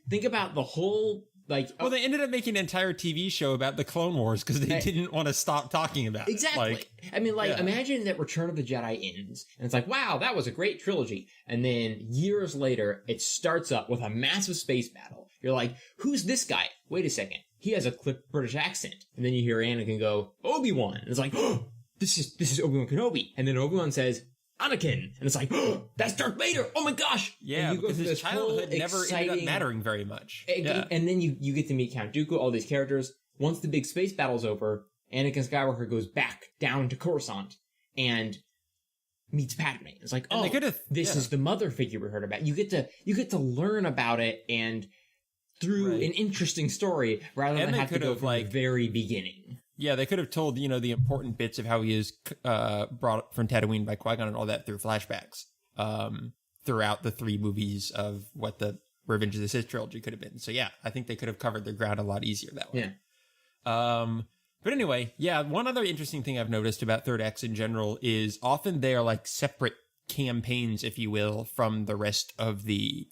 Speaker 3: think about the whole, like...
Speaker 2: Well, they ended up making an entire TV show about the Clone Wars because they didn't want to stop talking about
Speaker 3: Exactly.
Speaker 2: it.
Speaker 3: Imagine that Return of the Jedi ends, and it's like, wow, that was a great trilogy. And then years later, it starts up with a massive space battle. You're like, who's this guy? Wait a second. He has a clipped British accent. And then you hear Anakin go, Obi-Wan. And it's like, oh, this is Obi-Wan Kenobi. And then Obi-Wan says, Anakin. And it's like, oh, that's Darth Vader. Oh my gosh.
Speaker 2: Yeah,
Speaker 3: and you go
Speaker 2: because
Speaker 3: through
Speaker 2: his
Speaker 3: this
Speaker 2: childhood
Speaker 3: whole
Speaker 2: never ended up mattering very much.
Speaker 3: And then you get to meet Count Dooku, all these characters. Once the big space battle's over, Anakin Skywalker goes back down to Coruscant and meets Padme. It's like,
Speaker 2: And
Speaker 3: oh,
Speaker 2: they could've-
Speaker 3: this is the mother figure we heard about. You get to learn about it and through
Speaker 2: Right.
Speaker 3: an interesting story rather
Speaker 2: And
Speaker 3: than
Speaker 2: they
Speaker 3: have to go
Speaker 2: could've,
Speaker 3: from
Speaker 2: like-
Speaker 3: the very beginning.
Speaker 2: Yeah, they could have told, the important bits of how he is brought up from Tatooine by Qui-Gon and all that through flashbacks throughout the 3 movies of what the Revenge of the Sith trilogy could have been. So yeah, I think they could have covered their ground a lot easier that way.
Speaker 3: Yeah.
Speaker 2: But anyway, yeah, one other interesting thing I've noticed about third acts in general is often they are like separate campaigns, if you will, from the rest of the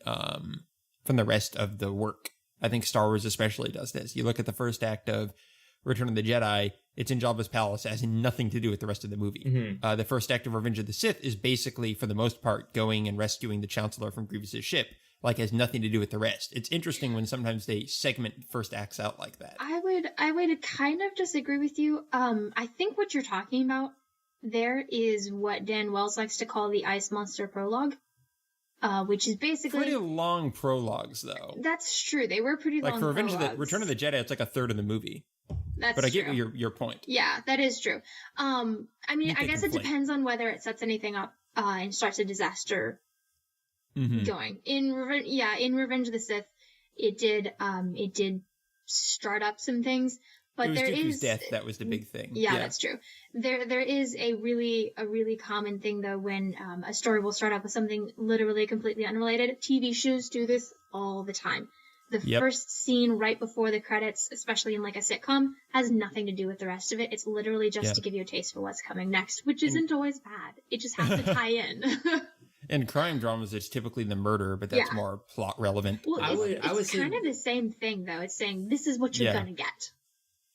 Speaker 2: work. I think Star Wars especially does this. You look at the first act of Return of the Jedi, it's in Jabba's palace. It has nothing to do with the rest of the movie. The first act of Revenge of the Sith is basically, for the most part, going and rescuing the Chancellor from Grievous's ship. Like, has nothing to do with the rest. It's interesting when sometimes they segment first acts out like that.
Speaker 4: I would kind of disagree with you. I think what you're talking about there is what Dan Wells likes to call the Ice Monster prologue, which is basically
Speaker 2: Pretty long prologues, though.
Speaker 4: That's true. They were pretty
Speaker 2: Like
Speaker 4: long.
Speaker 2: for
Speaker 4: prologues.
Speaker 2: Return of the Jedi, it's like a third of the movie.
Speaker 4: That's
Speaker 2: But I get
Speaker 4: true.
Speaker 2: your point.
Speaker 4: Yeah, that is true. I mean, I
Speaker 2: they
Speaker 4: guess it
Speaker 2: conflate.
Speaker 4: depends on whether it sets anything up and starts a disaster going. In Revenge of the Sith, it did start up some things, but
Speaker 2: It was
Speaker 4: there
Speaker 2: Dooku's
Speaker 4: is
Speaker 2: death that was the big thing.
Speaker 4: Yeah, that's true. There is a really common thing though when a story will start out with something literally completely unrelated. TV shows do this all the time. The first scene right before the credits, especially in like a sitcom, has nothing to do with the rest of it. It's literally just to give you a taste for what's coming next, which isn't always bad. It just has to tie in.
Speaker 2: In crime dramas, it's typically the murder, but that's more plot relevant.
Speaker 4: Well,
Speaker 3: I would say
Speaker 4: kind of the same thing though. It's saying this is what you're gonna get.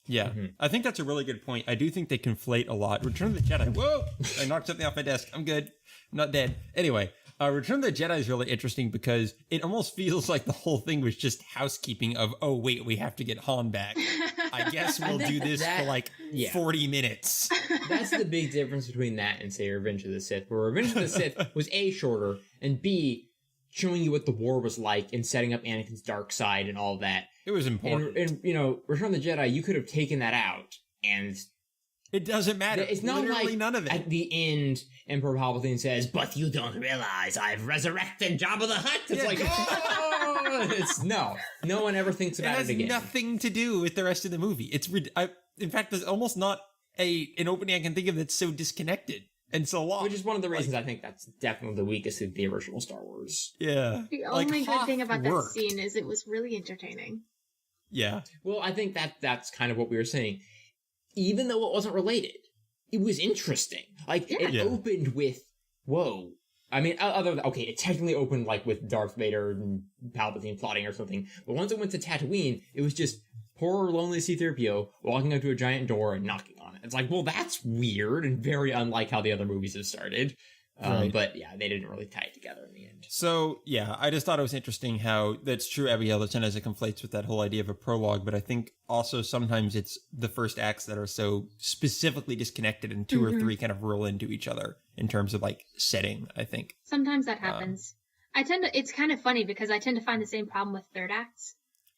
Speaker 2: Yeah, I think that's a really good point. I do think they conflate a lot. Return of the Jedi. Whoa! I knocked something off my desk. I'm good. I'm not dead. Anyway, Return of the Jedi is really interesting because it almost feels like the whole thing was just housekeeping of, oh, wait, we have to get Han back. I guess we'll do this for like 40 minutes.
Speaker 3: That's the big difference between that and, say, Revenge of the Sith, where Revenge of the Sith was A, shorter, and B, showing you what the war was like and setting up Anakin's dark side and all that.
Speaker 2: It was important.
Speaker 3: And Return of the Jedi, you could have taken that out, and
Speaker 2: it doesn't matter.
Speaker 3: It's not
Speaker 2: literally
Speaker 3: like
Speaker 2: none of it.
Speaker 3: At the end, Emperor Palpatine says, "But you don't realize I've resurrected Jabba the Hutt." It's like, oh, it's no one ever thinks about it again.
Speaker 2: It has nothing to do with the rest of the movie. In fact, there's almost not an opening I can think of that's so disconnected and so long.
Speaker 3: Which is one of the reasons I think that's definitely the weakest of the original Star Wars.
Speaker 2: Yeah.
Speaker 4: The only good thing about that scene is it was really entertaining.
Speaker 2: Yeah.
Speaker 3: Well, I think that's kind of what we were saying. Even though it wasn't related, it was interesting. Like, it opened with, whoa. I mean, it technically opened, like, with Darth Vader and Palpatine plotting or something, but once it went to Tatooine, it was just poor, lonely C-3PO walking up to a giant door and knocking on it. It's like, well, that's weird and very unlike how the other movies have started.
Speaker 2: Right.
Speaker 3: But, yeah, they didn't really tie it together in the end.
Speaker 2: So, yeah, I just thought it was interesting how that's true, Abigail, that sometimes it conflates with that whole idea of a prologue, but I think also sometimes it's the first acts that are so specifically disconnected and 2 or 3 kind of roll into each other in terms of, like, setting, I think.
Speaker 4: Sometimes that happens. It's kind of funny because I tend to find the same problem with third acts.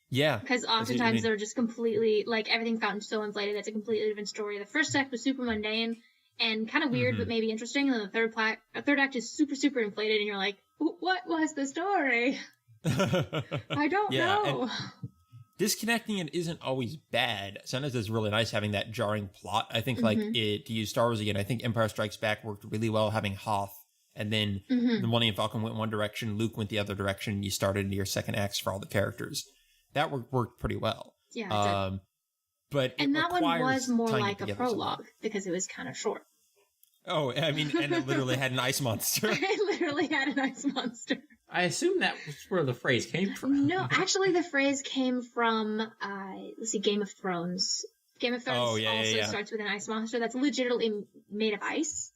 Speaker 2: Yeah.
Speaker 4: Because oftentimes they're just completely, like, everything's gotten so inflated, it's a completely different story. The first act was super mundane. and kind of weird, but maybe interesting. And then the third act is super, super inflated, and you're like, what was the story? I don't know.
Speaker 2: Disconnecting it isn't always bad. Sometimes it's really nice having that jarring plot. I think, like, to use Star Wars again, I think Empire Strikes Back worked really well having Hoth, and then the Millennium Falcon went one direction, Luke went the other direction, and you started into your second acts for all the characters. That worked pretty well.
Speaker 4: Yeah, and that one was more like a prologue because it was kind of short.
Speaker 2: Oh, I mean, and it literally had an ice monster.
Speaker 4: It literally had an ice monster.
Speaker 3: I assume that was where the phrase came from.
Speaker 4: No, actually, the phrase came from, Game of Thrones. Game of Thrones starts with an ice monster that's legitimately made of ice.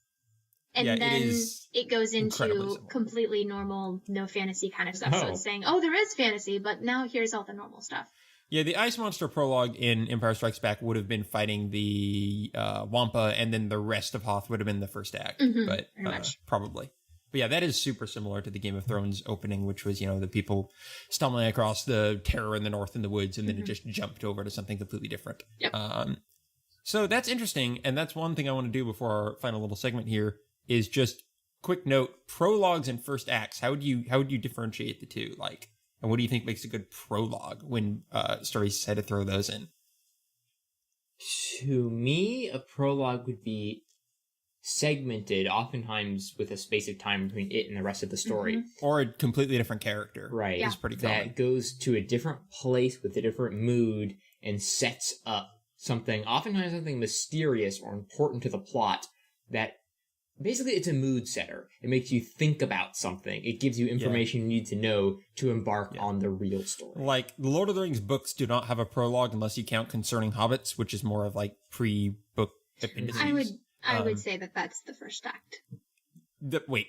Speaker 4: And then it goes into completely normal, no fantasy kind of stuff. So it's saying, there is fantasy, but now here's all the normal stuff.
Speaker 2: Yeah, the Ice Monster prologue in Empire Strikes Back would have been fighting the Wampa, and then the rest of Hoth would have been the first act. But probably. But yeah, that is super similar to the Game of Thrones opening, which was, the people stumbling across the terror in the north in the woods, and then it just jumped over to something completely different.
Speaker 4: Yep.
Speaker 2: So that's interesting, and that's one thing I want to do before our final little segment here, is just quick note, prologues and first acts. How would you differentiate the two? Like, and what do you think makes a good prologue when stories decide to throw those in?
Speaker 3: To me, a prologue would be segmented, oftentimes with a space of time between it and the rest of the story.
Speaker 2: Or a completely different character.
Speaker 3: Right.
Speaker 2: Is pretty common.
Speaker 3: That goes to a different place with a different mood and sets up oftentimes something mysterious or important to the plot that basically it's a mood setter. It makes you think about something. It gives you information you need to know to embark on the real story.
Speaker 2: Like, the Lord of the Rings books do not have a prologue unless you count Concerning Hobbits, which is more of like pre-book appendices.
Speaker 4: I would say that that's the first act.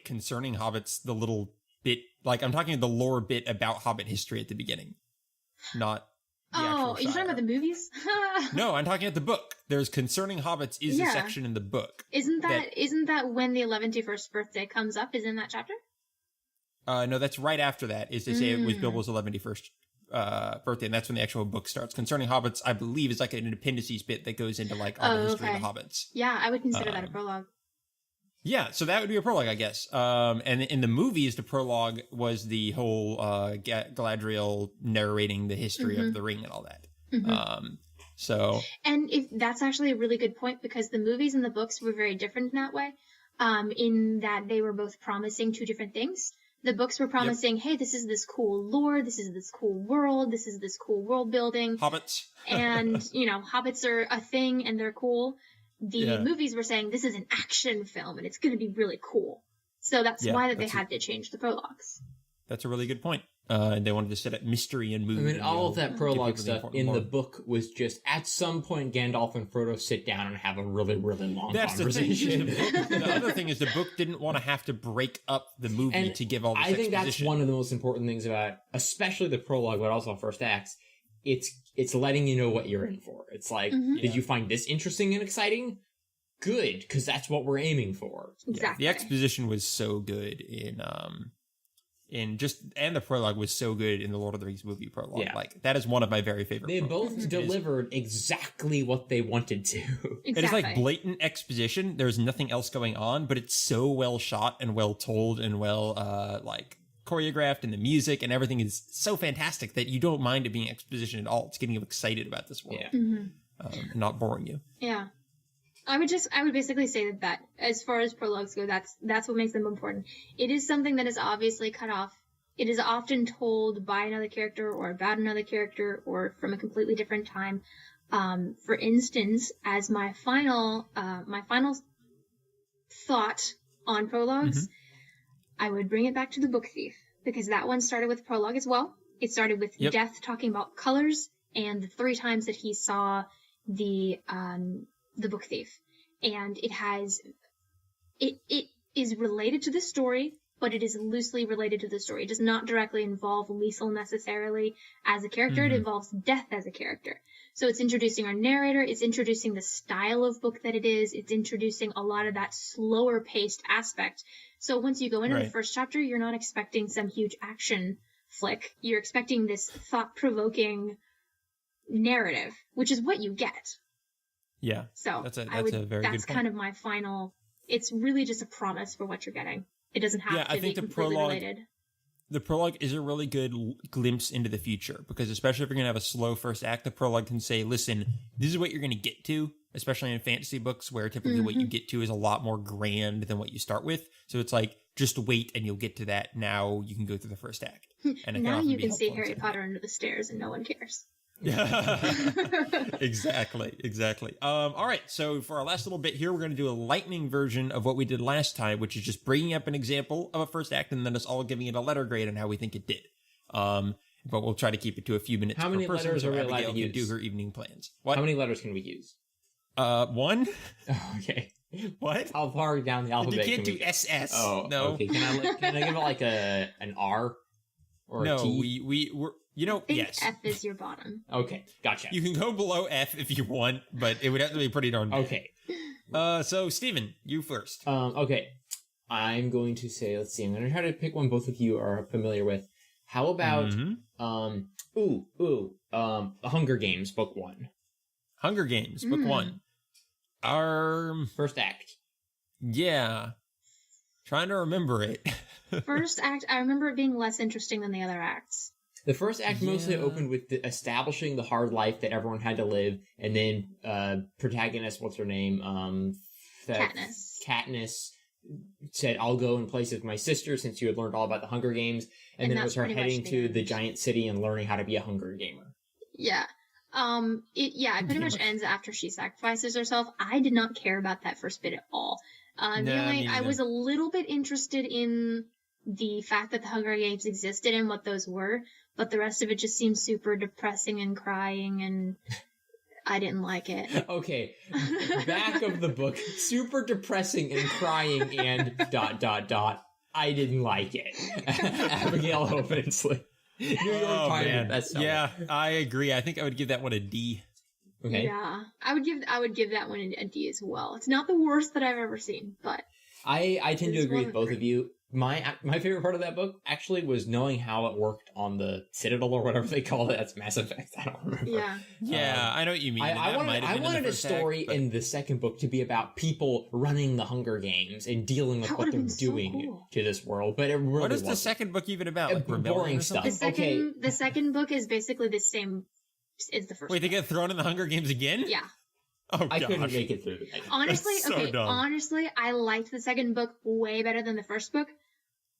Speaker 2: Concerning Hobbits, the little bit, like, I'm talking the lore bit about Hobbit history at the beginning, not the actual
Speaker 4: are you talking about the movies?
Speaker 2: No, I'm talking about the book. There's Concerning Hobbits is a section in the book.
Speaker 4: Isn't that when the 111st birthday comes up? Is in that chapter?
Speaker 2: No, that's right after that. Is to say it was Bilbo's 111st birthday, and that's when the actual book starts. Concerning Hobbits, I believe, is like an appendices bit that goes into like all the history of the Hobbits.
Speaker 4: Yeah, I would consider that a prologue.
Speaker 2: Yeah, so that would be a prologue, I guess. And in the movies, the prologue was the whole Galadriel narrating the history of the ring and all that.
Speaker 4: And if that's actually a really good point, because the movies and the books were very different in that way, in that they were both promising two different things. The books were promising, hey, this is this cool lore, this is this cool world, this is this cool world building.
Speaker 2: Hobbits.
Speaker 4: And, hobbits are a thing and they're cool. The movies were saying this is an action film and it's going to be really cool. So that's why they had to change the prologues.
Speaker 2: That's a really good point. And they wanted to set up mystery and mood.
Speaker 3: I mean, all of that prologue stuff in the book was just, at some point, Gandalf and Frodo sit down and have a really, really long conversation.
Speaker 2: The other thing is the book didn't want to have to break up the movie to give all this exposition.
Speaker 3: I think that's one of the most important things about, especially the prologue, but also first acts. It's letting you know what you're in for. It's like, did you find this interesting and exciting? Good, because that's what we're aiming for.
Speaker 4: Exactly.
Speaker 2: The exposition was so good and the prologue was so good in the Lord of the Rings movie prologue.
Speaker 3: Yeah.
Speaker 2: Like, that is one of my very favorite
Speaker 3: They
Speaker 2: prologues.
Speaker 3: both delivered exactly what they wanted to.
Speaker 4: Exactly.
Speaker 2: It is like blatant exposition. There's nothing else going on, but it's so well shot and well told and well choreographed, and the music and everything is so fantastic that you don't mind it being exposition at all. It's getting you excited about this world.
Speaker 3: Yeah.
Speaker 2: And not boring you.
Speaker 4: Yeah. I would basically say that as far as prologues go, that's what makes them important. It is something that is obviously cut off. It is often told by another character or about another character or from a completely different time. For instance, as my final thought on prologues, I would bring it back to the Book Thief, because that one started with prologue as well. It started with Death talking about colors and the 3 times that he saw the Book Thief. And it is related to the story, but it is loosely related to the story. It does not directly involve Liesel necessarily as a character. It involves Death as a character. So it's introducing our narrator. It's introducing the style of book that it is. It's introducing a lot of that slower paced aspect. So once you go into the first chapter, you're not expecting some huge action flick. You're expecting this thought-provoking narrative, which is what you get.
Speaker 2: Yeah.
Speaker 4: So
Speaker 2: that's a very good point.
Speaker 4: That's kind of my final. It's really just a promise for what you're getting. It doesn't have to be completely related.
Speaker 2: The prologue is a really good glimpse into the future, because especially if you're going to have a slow first act, the prologue can say, listen, this is what you're going to get to, especially in fantasy books where typically what you get to is a lot more grand than what you start with. So it's like, just wait and you'll get to that. Now you can go through the first act. And
Speaker 4: now you can see Harry Potter under the stairs and no one cares.
Speaker 2: Exactly. All right. So for our last little bit here, we're going to do a lightning version of what we did last time, which is just bringing up an example of a first act and then us all giving it a letter grade on how we think it did. But we'll try to keep it to a few minutes.
Speaker 3: How many letters are we allowed to use?
Speaker 2: Do her evening plans. What?
Speaker 3: How many letters can we use?
Speaker 2: 1.
Speaker 3: Oh, okay.
Speaker 2: What?
Speaker 3: How far down the alphabet?
Speaker 2: You can't do SS.
Speaker 3: Oh,
Speaker 2: no.
Speaker 3: Okay. Can I give it like an R or a T?
Speaker 2: we're. You know, yes.
Speaker 4: F is your bottom.
Speaker 3: Okay, gotcha.
Speaker 2: You can go below F if you want, but it would have to be pretty darn bad.
Speaker 3: Okay.
Speaker 2: So, Steven, you first.
Speaker 3: Okay. I'm going to say, let's see, I'm going to try to pick one both of you are familiar with. How about, Hunger Games, Book 1.
Speaker 2: Hunger Games, Book 1. Our...
Speaker 3: First act.
Speaker 2: Yeah. Trying to remember it.
Speaker 4: First act, I remember it being less interesting than the other acts.
Speaker 3: The first act mostly opened with establishing the hard life that everyone had to live, and then protagonist, what's her name? Katniss said, I'll go in place of my sister since you had learned all about the Hunger Games, and then it was her heading to the giant city and learning how to be a Hunger Gamer.
Speaker 4: Yeah. It pretty much ends after she sacrifices herself. I did not care about that first bit at all. I was a little bit interested in the fact that the Hunger Games existed and what those were, but the rest of it just seemed super depressing and crying, and I didn't like it. Okay,
Speaker 3: back of the book, super depressing and crying and ... I didn't like it. Abigail Hopensley. New York Times bestseller.
Speaker 2: Yeah, I agree. I think I would give that one a D.
Speaker 3: Okay.
Speaker 4: Yeah, I would give that one a D as well. It's not the worst that I've ever seen, but
Speaker 3: I tend to agree with both of you. My favorite part of that book actually was knowing how it worked on the Citadel or whatever they call it. That's Mass Effect. I don't remember.
Speaker 2: Yeah, I know what you mean.
Speaker 3: I wanted a story in the second book to be about people running the Hunger Games and dealing with what they're doing to this world, but it really
Speaker 2: What is
Speaker 3: wasn't.
Speaker 2: the second book even about? Like
Speaker 3: boring stuff.
Speaker 4: The second book is basically the same as the first.
Speaker 2: Wait, they get thrown in the Hunger Games again?
Speaker 4: Yeah.
Speaker 2: Oh, gosh.
Speaker 3: I couldn't make it through.
Speaker 4: Honestly, I liked the second book way better than the first book,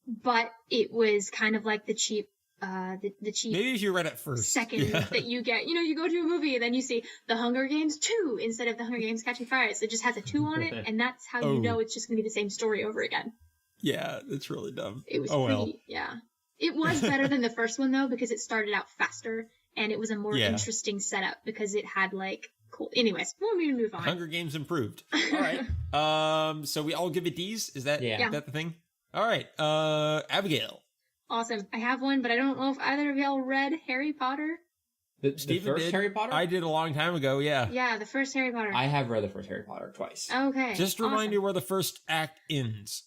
Speaker 4: but it was kind of like the cheap.
Speaker 2: Maybe if you read it first.
Speaker 4: Second that you get, you go to a movie and then you see The Hunger Games 2 instead of The Hunger Games Catching Fire. So it just has a 2 on it, and that's how you know it's just going to be the same story over again.
Speaker 2: Yeah, that's really dumb.
Speaker 4: It was It was better than the first one though, because it started out faster and it was a more interesting setup because it had cool. Anyways, we'll move on.
Speaker 2: Hunger Games improved. All right. So we all give it D's? Is that the thing? All right. Abigail.
Speaker 4: Awesome. I have one, but I don't know if either of y'all read Harry Potter.
Speaker 3: The first did. Harry Potter?
Speaker 2: I did a long time ago, yeah.
Speaker 4: Yeah, the first Harry Potter.
Speaker 3: I have read the first Harry Potter twice.
Speaker 4: Okay.
Speaker 2: Just remind you where the first act ends.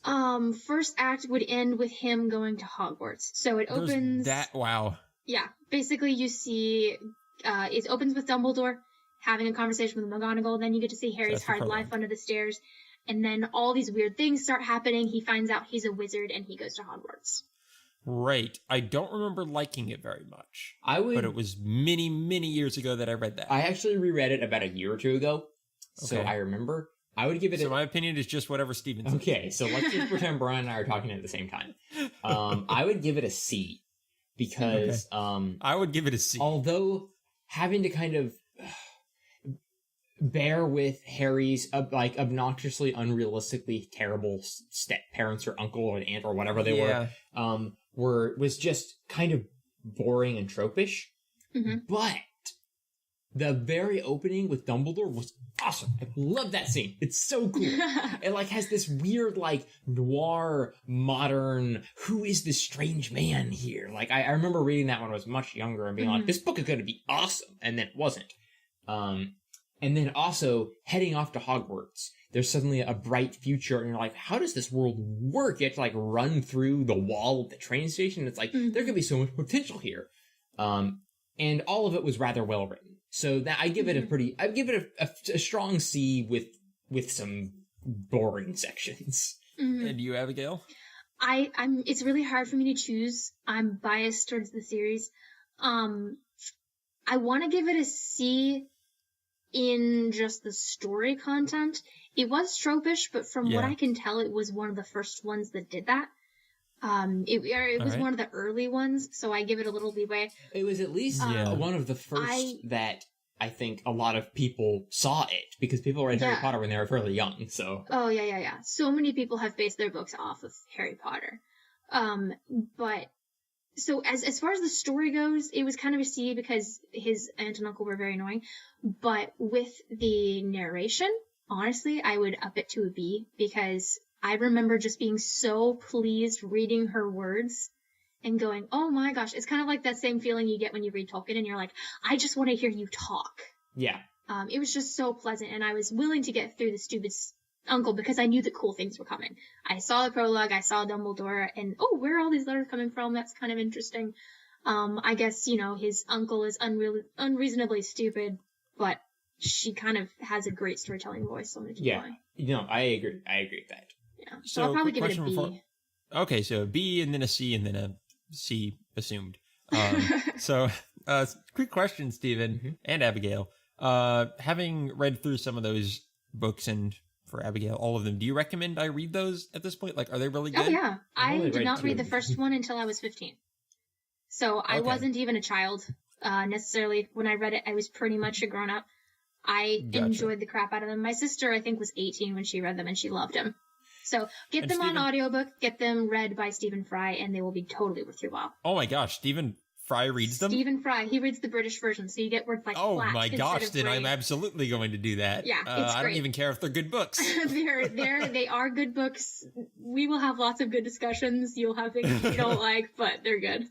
Speaker 4: First act would end with him going to Hogwarts. So it opens...
Speaker 2: Wow.
Speaker 4: Yeah. Basically, you see... it opens with Dumbledore having a conversation with McGonagall. Then you get to see Harry's hard life under the stairs. And then all these weird things start happening. He finds out he's a wizard and he goes to Hogwarts.
Speaker 2: Right. I don't remember liking it very much. But it was many, many years ago that I read that.
Speaker 3: I actually reread it about a year or two ago. So I remember. I would give it
Speaker 2: my opinion is just whatever Steven says.
Speaker 3: Okay, so let's just pretend Brian and I are talking at the same time. I would give it a C. Because...
Speaker 2: I would give it a C.
Speaker 3: Although having to kind of... bear with Harry's obnoxiously, unrealistically terrible step parents or uncle or aunt or whatever they were, was just kind of boring and tropish. Mm-hmm. But the very opening with Dumbledore was awesome. I love that scene. It's so cool. It has this weird noir modern, who is this strange man here? I remember reading that when I was much younger and being like, this book is going to be awesome. And then it wasn't. And then also, heading off to Hogwarts, there's suddenly a bright future, and you're like, how does this world work? You have to, run through the wall of the train station. It's there could be so much potential here. and all of it was rather well written. So that I give it a strong C with some boring sections.
Speaker 4: Mhm.
Speaker 2: And you, Abigail?
Speaker 4: It's really hard for me to choose. I'm biased towards the series. I want to give it a C in just the story content. It was tropish, but from what I can tell, it was one of the first ones that did that. It was one of the early ones, so I give it a little leeway.
Speaker 3: It was at least one of the first that I think a lot of people saw it, because people read Harry Potter when they were fairly young, so...
Speaker 4: Oh, yeah. So many people have based their books off of Harry Potter. But... So as far as the story goes, it was kind of a C because his aunt and uncle were very annoying. But with the narration, honestly, I would up it to a B, because I remember just being so pleased reading her words and going, oh my gosh, it's kind of like that same feeling you get when you read Tolkien and you're like, I just want to hear you talk.
Speaker 3: Yeah.
Speaker 4: It was just so pleasant, and I was willing to get through the stupid uncle because I knew that cool things were coming. I saw the prologue, I saw Dumbledore, and where are all these letters coming from? That's kind of interesting. I guess, his uncle is unreasonably stupid, but she kind of has a great storytelling voice, so I'm gonna keep going.
Speaker 3: No, I agree with that.
Speaker 4: Yeah. So I'll probably give it a B.
Speaker 2: Okay, so a B and then a C and then a C assumed. So, quick question, Stephen and Abigail. Having read through some of those books, and for Abigail, all of them, do you recommend I read those at this point? Like, are they really good?
Speaker 4: Oh, yeah. I did not read the first one until I was 15. So I wasn't even a child, necessarily. When I read it, I was pretty much a grown-up. I enjoyed the crap out of them. My sister, I think, was 18 when she read them, and she loved them. So get them on audiobook, get them read by Stephen Fry, and they will be totally worth your while.
Speaker 2: Oh my gosh, Stephen Fry reads them?
Speaker 4: Stephen Fry, he reads the British version, so you get words like
Speaker 2: oh
Speaker 4: flat
Speaker 2: my gosh, then
Speaker 4: brave.
Speaker 2: I'm absolutely going to do that.
Speaker 4: Yeah, it's
Speaker 2: I
Speaker 4: great.
Speaker 2: don't even care if they're good books.
Speaker 4: They are good books. We will have lots of good discussions. You'll have things you don't like, but they're good.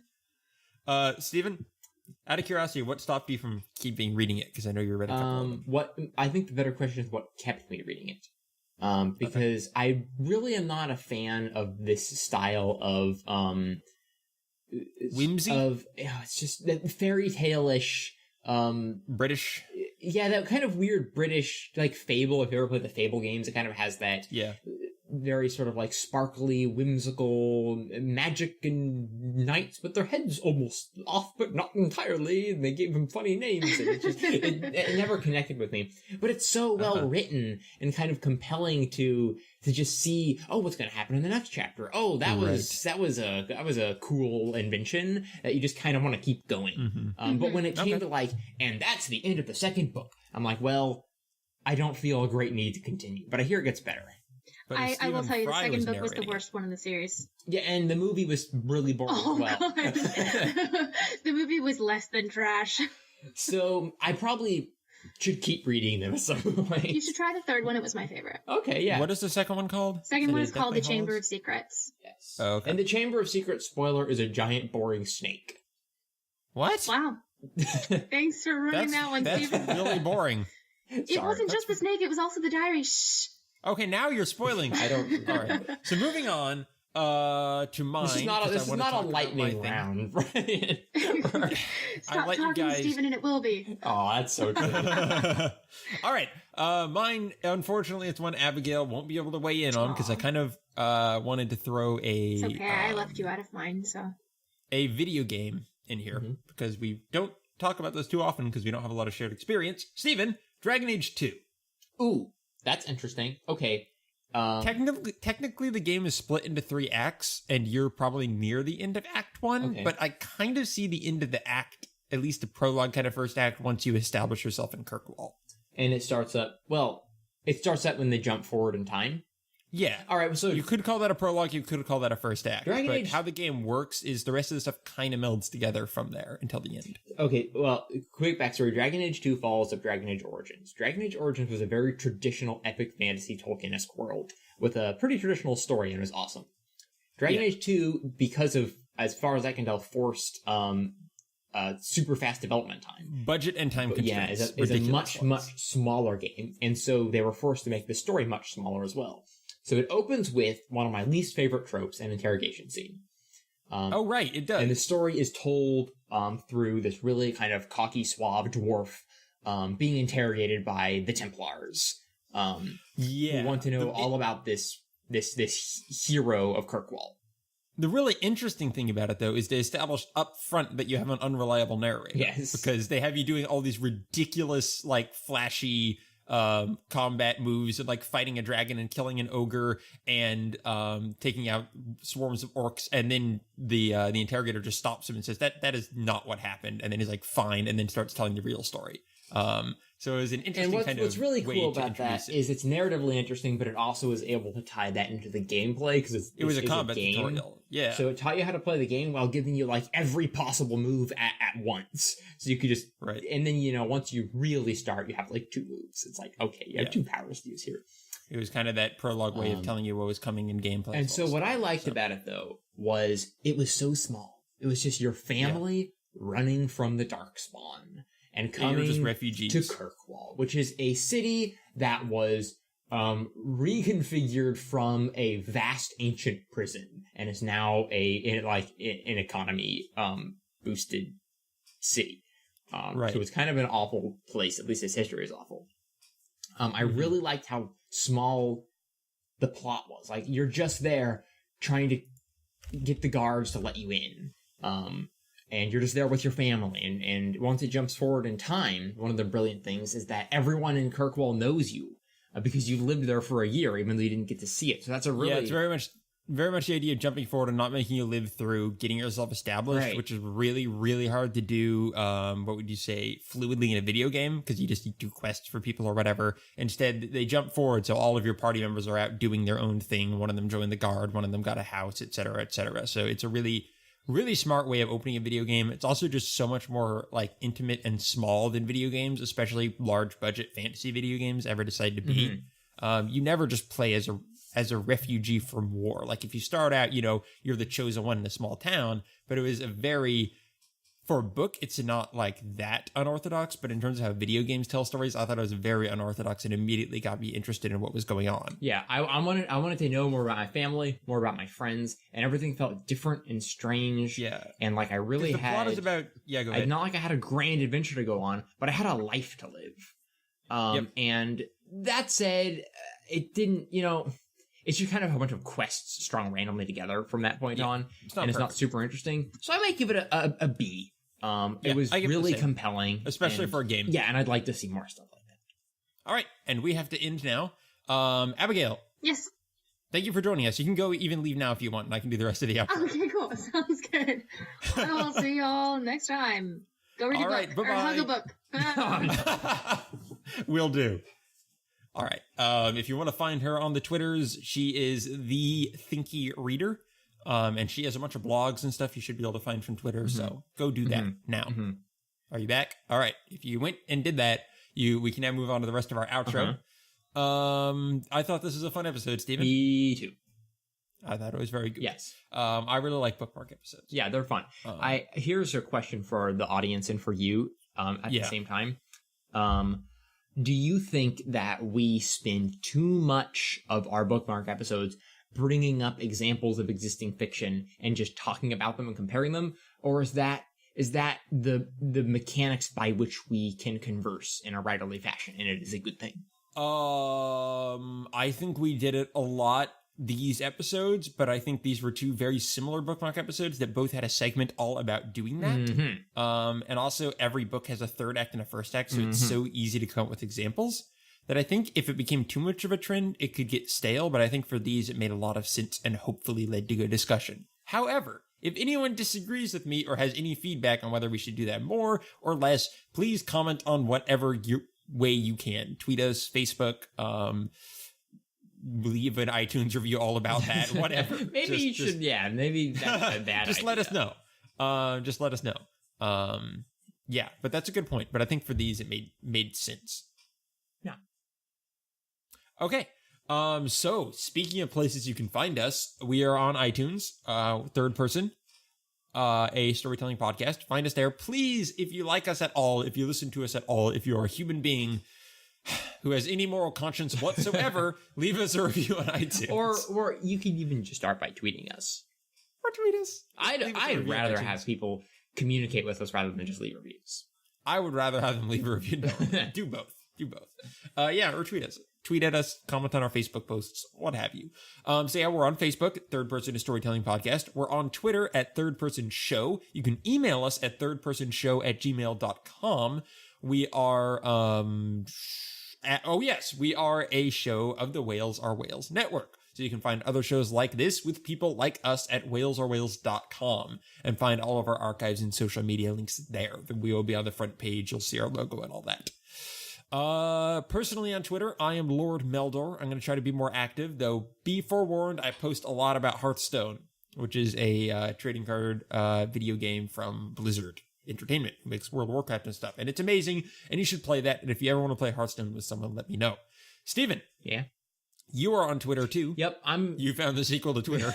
Speaker 2: Stephen, out of curiosity, what stopped you from keeping reading it? Because I know you read a couple of them.
Speaker 3: I think the better question is what kept me reading it. Because I really am not a fan of this style of
Speaker 2: whimsy.
Speaker 3: It's just that fairy tale-ish,
Speaker 2: British.
Speaker 3: Yeah, that kind of weird British like fable. If you ever play the Fable games, it kind of has that.
Speaker 2: Yeah.
Speaker 3: Very sort of like sparkly, whimsical magic and knights with their heads almost off, but not entirely. And they gave them funny names, and it never connected with me. But it's so well written and kind of compelling to just see, what's going to happen in the next chapter. Oh, that was a cool invention that you just kind of want to keep going. But when it came to like, and that's the end of the second book, I'm like, well, I don't feel a great need to continue, but I hear it gets better.
Speaker 4: I will tell you, the second book was the worst one in the series.
Speaker 3: Yeah, and the movie was really boring as well.
Speaker 4: God. The movie was less than trash.
Speaker 3: So I probably should keep reading them at some point.
Speaker 4: You should try the third one. It was my favorite.
Speaker 3: Okay, yeah.
Speaker 2: What is the second one called?
Speaker 4: Second one is called The Chamber of Secrets.
Speaker 3: Yes.
Speaker 2: Oh, okay.
Speaker 3: And the Chamber of Secrets, spoiler, is a giant boring snake.
Speaker 2: What?
Speaker 4: Wow. Thanks for ruining that one, Stephen.
Speaker 2: That's really boring.
Speaker 4: It wasn't just the snake, it was also the diary. Shh.
Speaker 2: Okay, now you're spoiling. I don't. All right. So moving on to mine.
Speaker 3: This is not a lightning round, Brian.
Speaker 4: Stop talking, guys... Stephen, and it will be.
Speaker 3: Oh, that's so true.
Speaker 2: All right. Mine, unfortunately, it's one Abigail won't be able to weigh in on because I kind of wanted to throw a.
Speaker 4: It's okay. I left you out of mine, so.
Speaker 2: A video game in here because we don't talk about those too often because we don't have a lot of shared experience. Stephen, Dragon Age 2.
Speaker 3: Ooh. That's interesting. Okay.
Speaker 2: Technically, the game is split into 3 acts, and you're probably near the end of Act 1,
Speaker 3: okay.
Speaker 2: But I kind of see the end of the act, at least the prologue kind of first act, once you establish yourself in Kirkwall.
Speaker 3: And it starts up when they jump forward in time?
Speaker 2: Yeah.
Speaker 3: All right, so
Speaker 2: you could call that a prologue, you could call that a first act.
Speaker 3: Dragon Age...
Speaker 2: how the game works is the rest of the stuff kind of melds together from there until the end.
Speaker 3: Okay, well, quick backstory. Dragon Age 2 follows up Dragon Age Origins. Dragon Age Origins was a very traditional epic fantasy Tolkien-esque world with a pretty traditional story, and it was awesome. Dragon Age 2, because of, as far as I can tell, forced super fast development time.
Speaker 2: Budget and time constraints.
Speaker 3: Yeah, is a much smaller game, and so they were forced to make the story much smaller as well. So it opens with one of my least favorite tropes, an interrogation scene.
Speaker 2: Oh, right, it does.
Speaker 3: And the story is told through this really kind of cocky, suave dwarf being interrogated by the Templars. Who want to know all about this hero of Kirkwall.
Speaker 2: The really interesting thing about it, though, is they established up front that you have an unreliable narrator.
Speaker 3: Yes.
Speaker 2: Because they have you doing all these ridiculous, like, flashy combat moves, and like fighting a dragon and killing an ogre and taking out swarms of orcs, and then the interrogator just stops him and says that is not what happened, and then he's like fine, and then starts telling the real story. So it was an interesting
Speaker 3: what's really cool about that is it's narratively interesting, but it also is able to tie that into the gameplay because it was a combat tutorial. Yeah. So it taught you how to play the game while giving you like every possible move at once. So you could just and then once you really start, you have like 2 moves. It's like okay, you have 2 powers to use here.
Speaker 2: It was kind of that prologue way of telling you what was coming in gameplay.
Speaker 3: And so what I liked about it though was it was so small. It was just your family running from the Darkspawn. And coming
Speaker 2: just refugees.
Speaker 3: to Kirkwall, which is a city that was reconfigured from a vast ancient prison and is now an economy boosted city. So it's kind of an awful place. At least its history is awful. I really liked how small the plot was. Like you're just there trying to get the guards to let you in. And you're just there with your family. And once it jumps forward in time, one of the brilliant things is that everyone in Kirkwall knows you because you lived there for a year, even though you didn't get to see it. So that's a really...
Speaker 2: Yeah, it's very much the idea of jumping forward and not making you live through getting yourself established, which is really, really hard to do, what would you say, fluidly in a video game, because you just do quests for people or whatever. Instead, they jump forward, so all of your party members are out doing their own thing. One of them joined the guard, one of them got a house, etc., etc. So it's a really smart way of opening a video game. It's also just so much more like intimate and small than video games, especially large budget fantasy video games ever decide to be. You never just play as a refugee from war. Like if you start out, you're the chosen one in a small town, but it was for a book, it's not like that unorthodox, but in terms of how video games tell stories, I thought it was very unorthodox and immediately got me interested in what was going on.
Speaker 3: Yeah, I wanted to know more about my family, more about my friends, and everything felt different and strange.
Speaker 2: Yeah.
Speaker 3: And like I really had...
Speaker 2: The plot is about... Yeah, go ahead.
Speaker 3: Not like I had a grand adventure to go on, but I had a life to live. And that said, it didn't, it's just kind of a bunch of quests strung randomly together from that point on. It's not super interesting. So I might give it a B. It was really compelling.
Speaker 2: Especially for a game.
Speaker 3: Yeah, and I'd like to see more stuff like that.
Speaker 2: All right, and we have to end now. Abigail.
Speaker 4: Yes.
Speaker 2: Thank you for joining us. You can go even leave now if you want, and I can do the rest of the outro.
Speaker 4: Okay, cool. Sounds good. I'll see y'all next time. Go read a book.
Speaker 2: Right, bye-bye.
Speaker 4: Or hug a book.
Speaker 2: Will do. All right. If you want to find her on the Twitters, she is the Thinky Reader. And she has a bunch of blogs and stuff you should be able to find from Twitter. So go do that now. Are you back? All right. If you went and did that, we can now move on to the rest of our outro. I thought this was a fun episode, Stephen.
Speaker 3: Me too.
Speaker 2: I thought it was very good.
Speaker 3: Yes.
Speaker 2: I really like bookmark episodes.
Speaker 3: Yeah, they're fun. Here's a question for the audience and for you at the same time. Do you think that we spend too much of our bookmark episodes bringing up examples of existing fiction and just talking about them and comparing them? Or is that the mechanics by which we can converse in a writerly fashion, and it is a good thing?
Speaker 2: I think we did it a lot these episodes, but I think these were 2 very similar bookmark episodes that both had a segment all about doing that. And also every book has a 3rd act and a 1st act, so it's so easy to come up with examples that I think if it became too much of a trend, it could get stale, but I think for these, it made a lot of sense and hopefully led to good discussion. However, if anyone disagrees with me or has any feedback on whether we should do that more or less, please comment on whatever way you can. Tweet us, Facebook, leave an iTunes review all about that, whatever.
Speaker 3: Maybe that's a bad
Speaker 2: just
Speaker 3: idea.
Speaker 2: let us know. Yeah, but that's a good point. But I think for these, it made sense.
Speaker 3: Yeah.
Speaker 2: Okay. So speaking of places you can find us, we are on iTunes, 3rd person, a storytelling podcast. Find us there. Please, if you like us at all, if you listen to us at all, if you're a human being who has any moral conscience whatsoever, leave us a review on iTunes.
Speaker 3: Or you can even just start by tweeting us.
Speaker 2: Retweet us.
Speaker 3: I'd rather have people communicate with us rather than just leave reviews.
Speaker 2: I would rather have them leave a review. Do both. Yeah, or tweet us. Tweet at us, comment on our Facebook posts, what have you. So yeah, we're on Facebook, Third Person Storytelling Podcast. We're on Twitter at Third Person Show. You can email us at thirdpersonshow@gmail.com. We are, we are a show of the Whales Are Whales Network. So you can find other shows like this with people like us at whalesorewhales.com and find all of our archives and social media links there. We will be on the front page. You'll see our logo and all that. Personally on Twitter, I am Lord Meldor. I'm going to try to be more active, though be forewarned, I post a lot about Hearthstone, which is a trading card video game from Blizzard Entertainment, who makes World of Warcraft and stuff. And it's amazing, and you should play that. And if you ever want to play Hearthstone with someone, let me know. Steven.
Speaker 3: Yeah?
Speaker 2: You are on Twitter, too.
Speaker 3: Yep,
Speaker 2: You found the sequel to Twitter.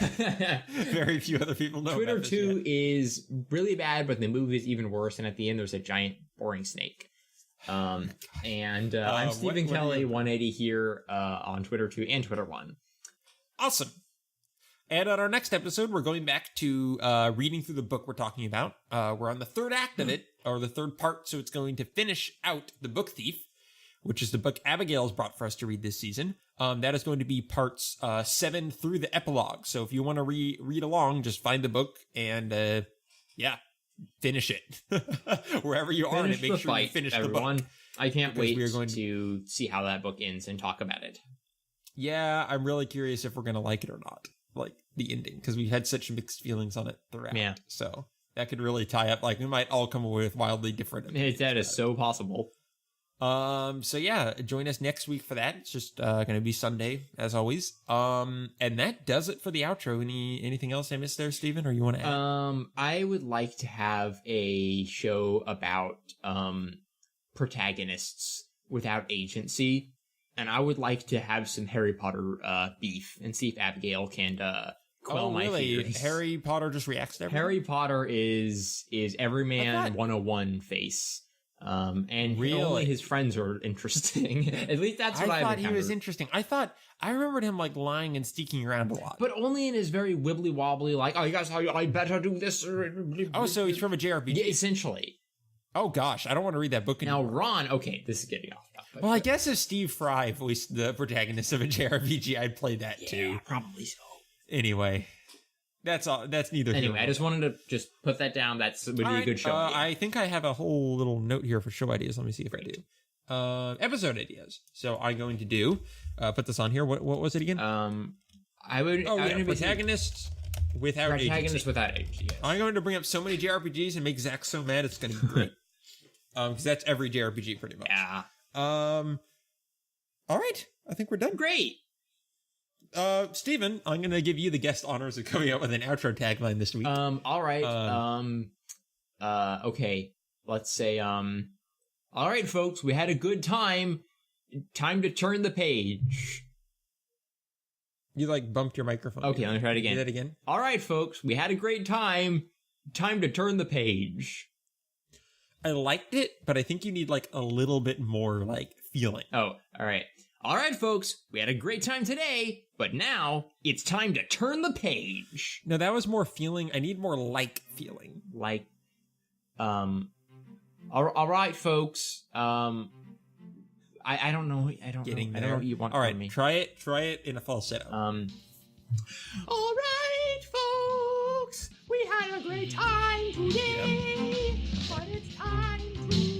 Speaker 2: Very few other people know
Speaker 3: Twitter
Speaker 2: about this
Speaker 3: 2
Speaker 2: yet.
Speaker 3: is really bad, but the movie is even worse, and at the end there's a giant boring snake. I'm Stephen Kelly, 180 here on Twitter 2 and Twitter 1.
Speaker 2: Awesome. And on our next episode, we're going back to reading through the book we're talking about. We're on the third act of it, or the third part, so it's going to finish out The Book Thief, which is the book Abigail's brought for us to read this season. That is going to be parts 7 through the epilogue. So if you want to read along, just find the book and, finish it. Wherever you are, and make sure you finish
Speaker 3: everyone.
Speaker 2: the book.
Speaker 3: I can't wait to see how that book ends and talk about it.
Speaker 2: Yeah, I'm really curious if we're going to like it or not. Like the ending, because we had such mixed feelings on it throughout.
Speaker 3: Yeah.
Speaker 2: So that could really tie up. Like we might all come away with wildly different opinions.
Speaker 3: That is so possible.
Speaker 2: So yeah, join us next week for that. It's just going to be Sunday as always. And that does it for the outro. Anything else I missed there, Steven, or you want to add?
Speaker 3: I would like to have a show about protagonists without agency, and I would like to have some Harry Potter beef and see if Abigail can quell my fears.
Speaker 2: Harry Potter just reacts to everything?
Speaker 3: Harry Potter is Everyman 101 face. And
Speaker 2: really?
Speaker 3: Only his friends are interesting. At least that's what I
Speaker 2: thought he was interesting. I remembered him like lying and sneaking around a lot,
Speaker 3: but only in his very wibbly wobbly, like, oh, you guys, I better do this.
Speaker 2: Oh, so he's from a JRPG.
Speaker 3: Yeah, essentially.
Speaker 2: Oh gosh, I don't want to read that book anymore.
Speaker 3: Now, Ron, okay, this is getting off topic.
Speaker 2: Well, I guess if Steve Fry voiced the protagonist of a JRPG, I'd play that too.
Speaker 3: Probably so.
Speaker 2: Anyway, that's all. That's neither.
Speaker 3: Anyway, I just wanted to just put that down. Would be a good show.
Speaker 2: I think I have a whole little note here for show ideas. Let me see if I do. Episode ideas. So I'm going to do. Put this on here. What was it again? Protagonists without agency.
Speaker 3: Yes.
Speaker 2: I'm going to bring up so many JRPGs and make Zach so mad it's going to be great. Because that's every JRPG pretty much.
Speaker 3: Yeah.
Speaker 2: All right. I think we're done.
Speaker 3: Great.
Speaker 2: Steven, I'm going to give you the guest honors of coming up with an outro tagline this week.
Speaker 3: All right. Okay. Let's say, all right, folks, we had a good time. Time to turn the page.
Speaker 2: You like bumped your microphone.
Speaker 3: Okay, let me try it again.
Speaker 2: Do that again.
Speaker 3: All right, folks, we had a great time. Time to turn the page.
Speaker 2: I liked it, but I think you need like a little bit more like feeling.
Speaker 3: Oh, all right. All right, folks, we had a great time today, but now it's time to turn the page.
Speaker 2: No, that was more feeling. I need more like feeling.
Speaker 3: Like, all right, folks. I don't know. I don't know what you want
Speaker 2: all right,
Speaker 3: from me.
Speaker 2: Try it in a falsetto.
Speaker 3: All right, folks, we had a great time today, but it's time to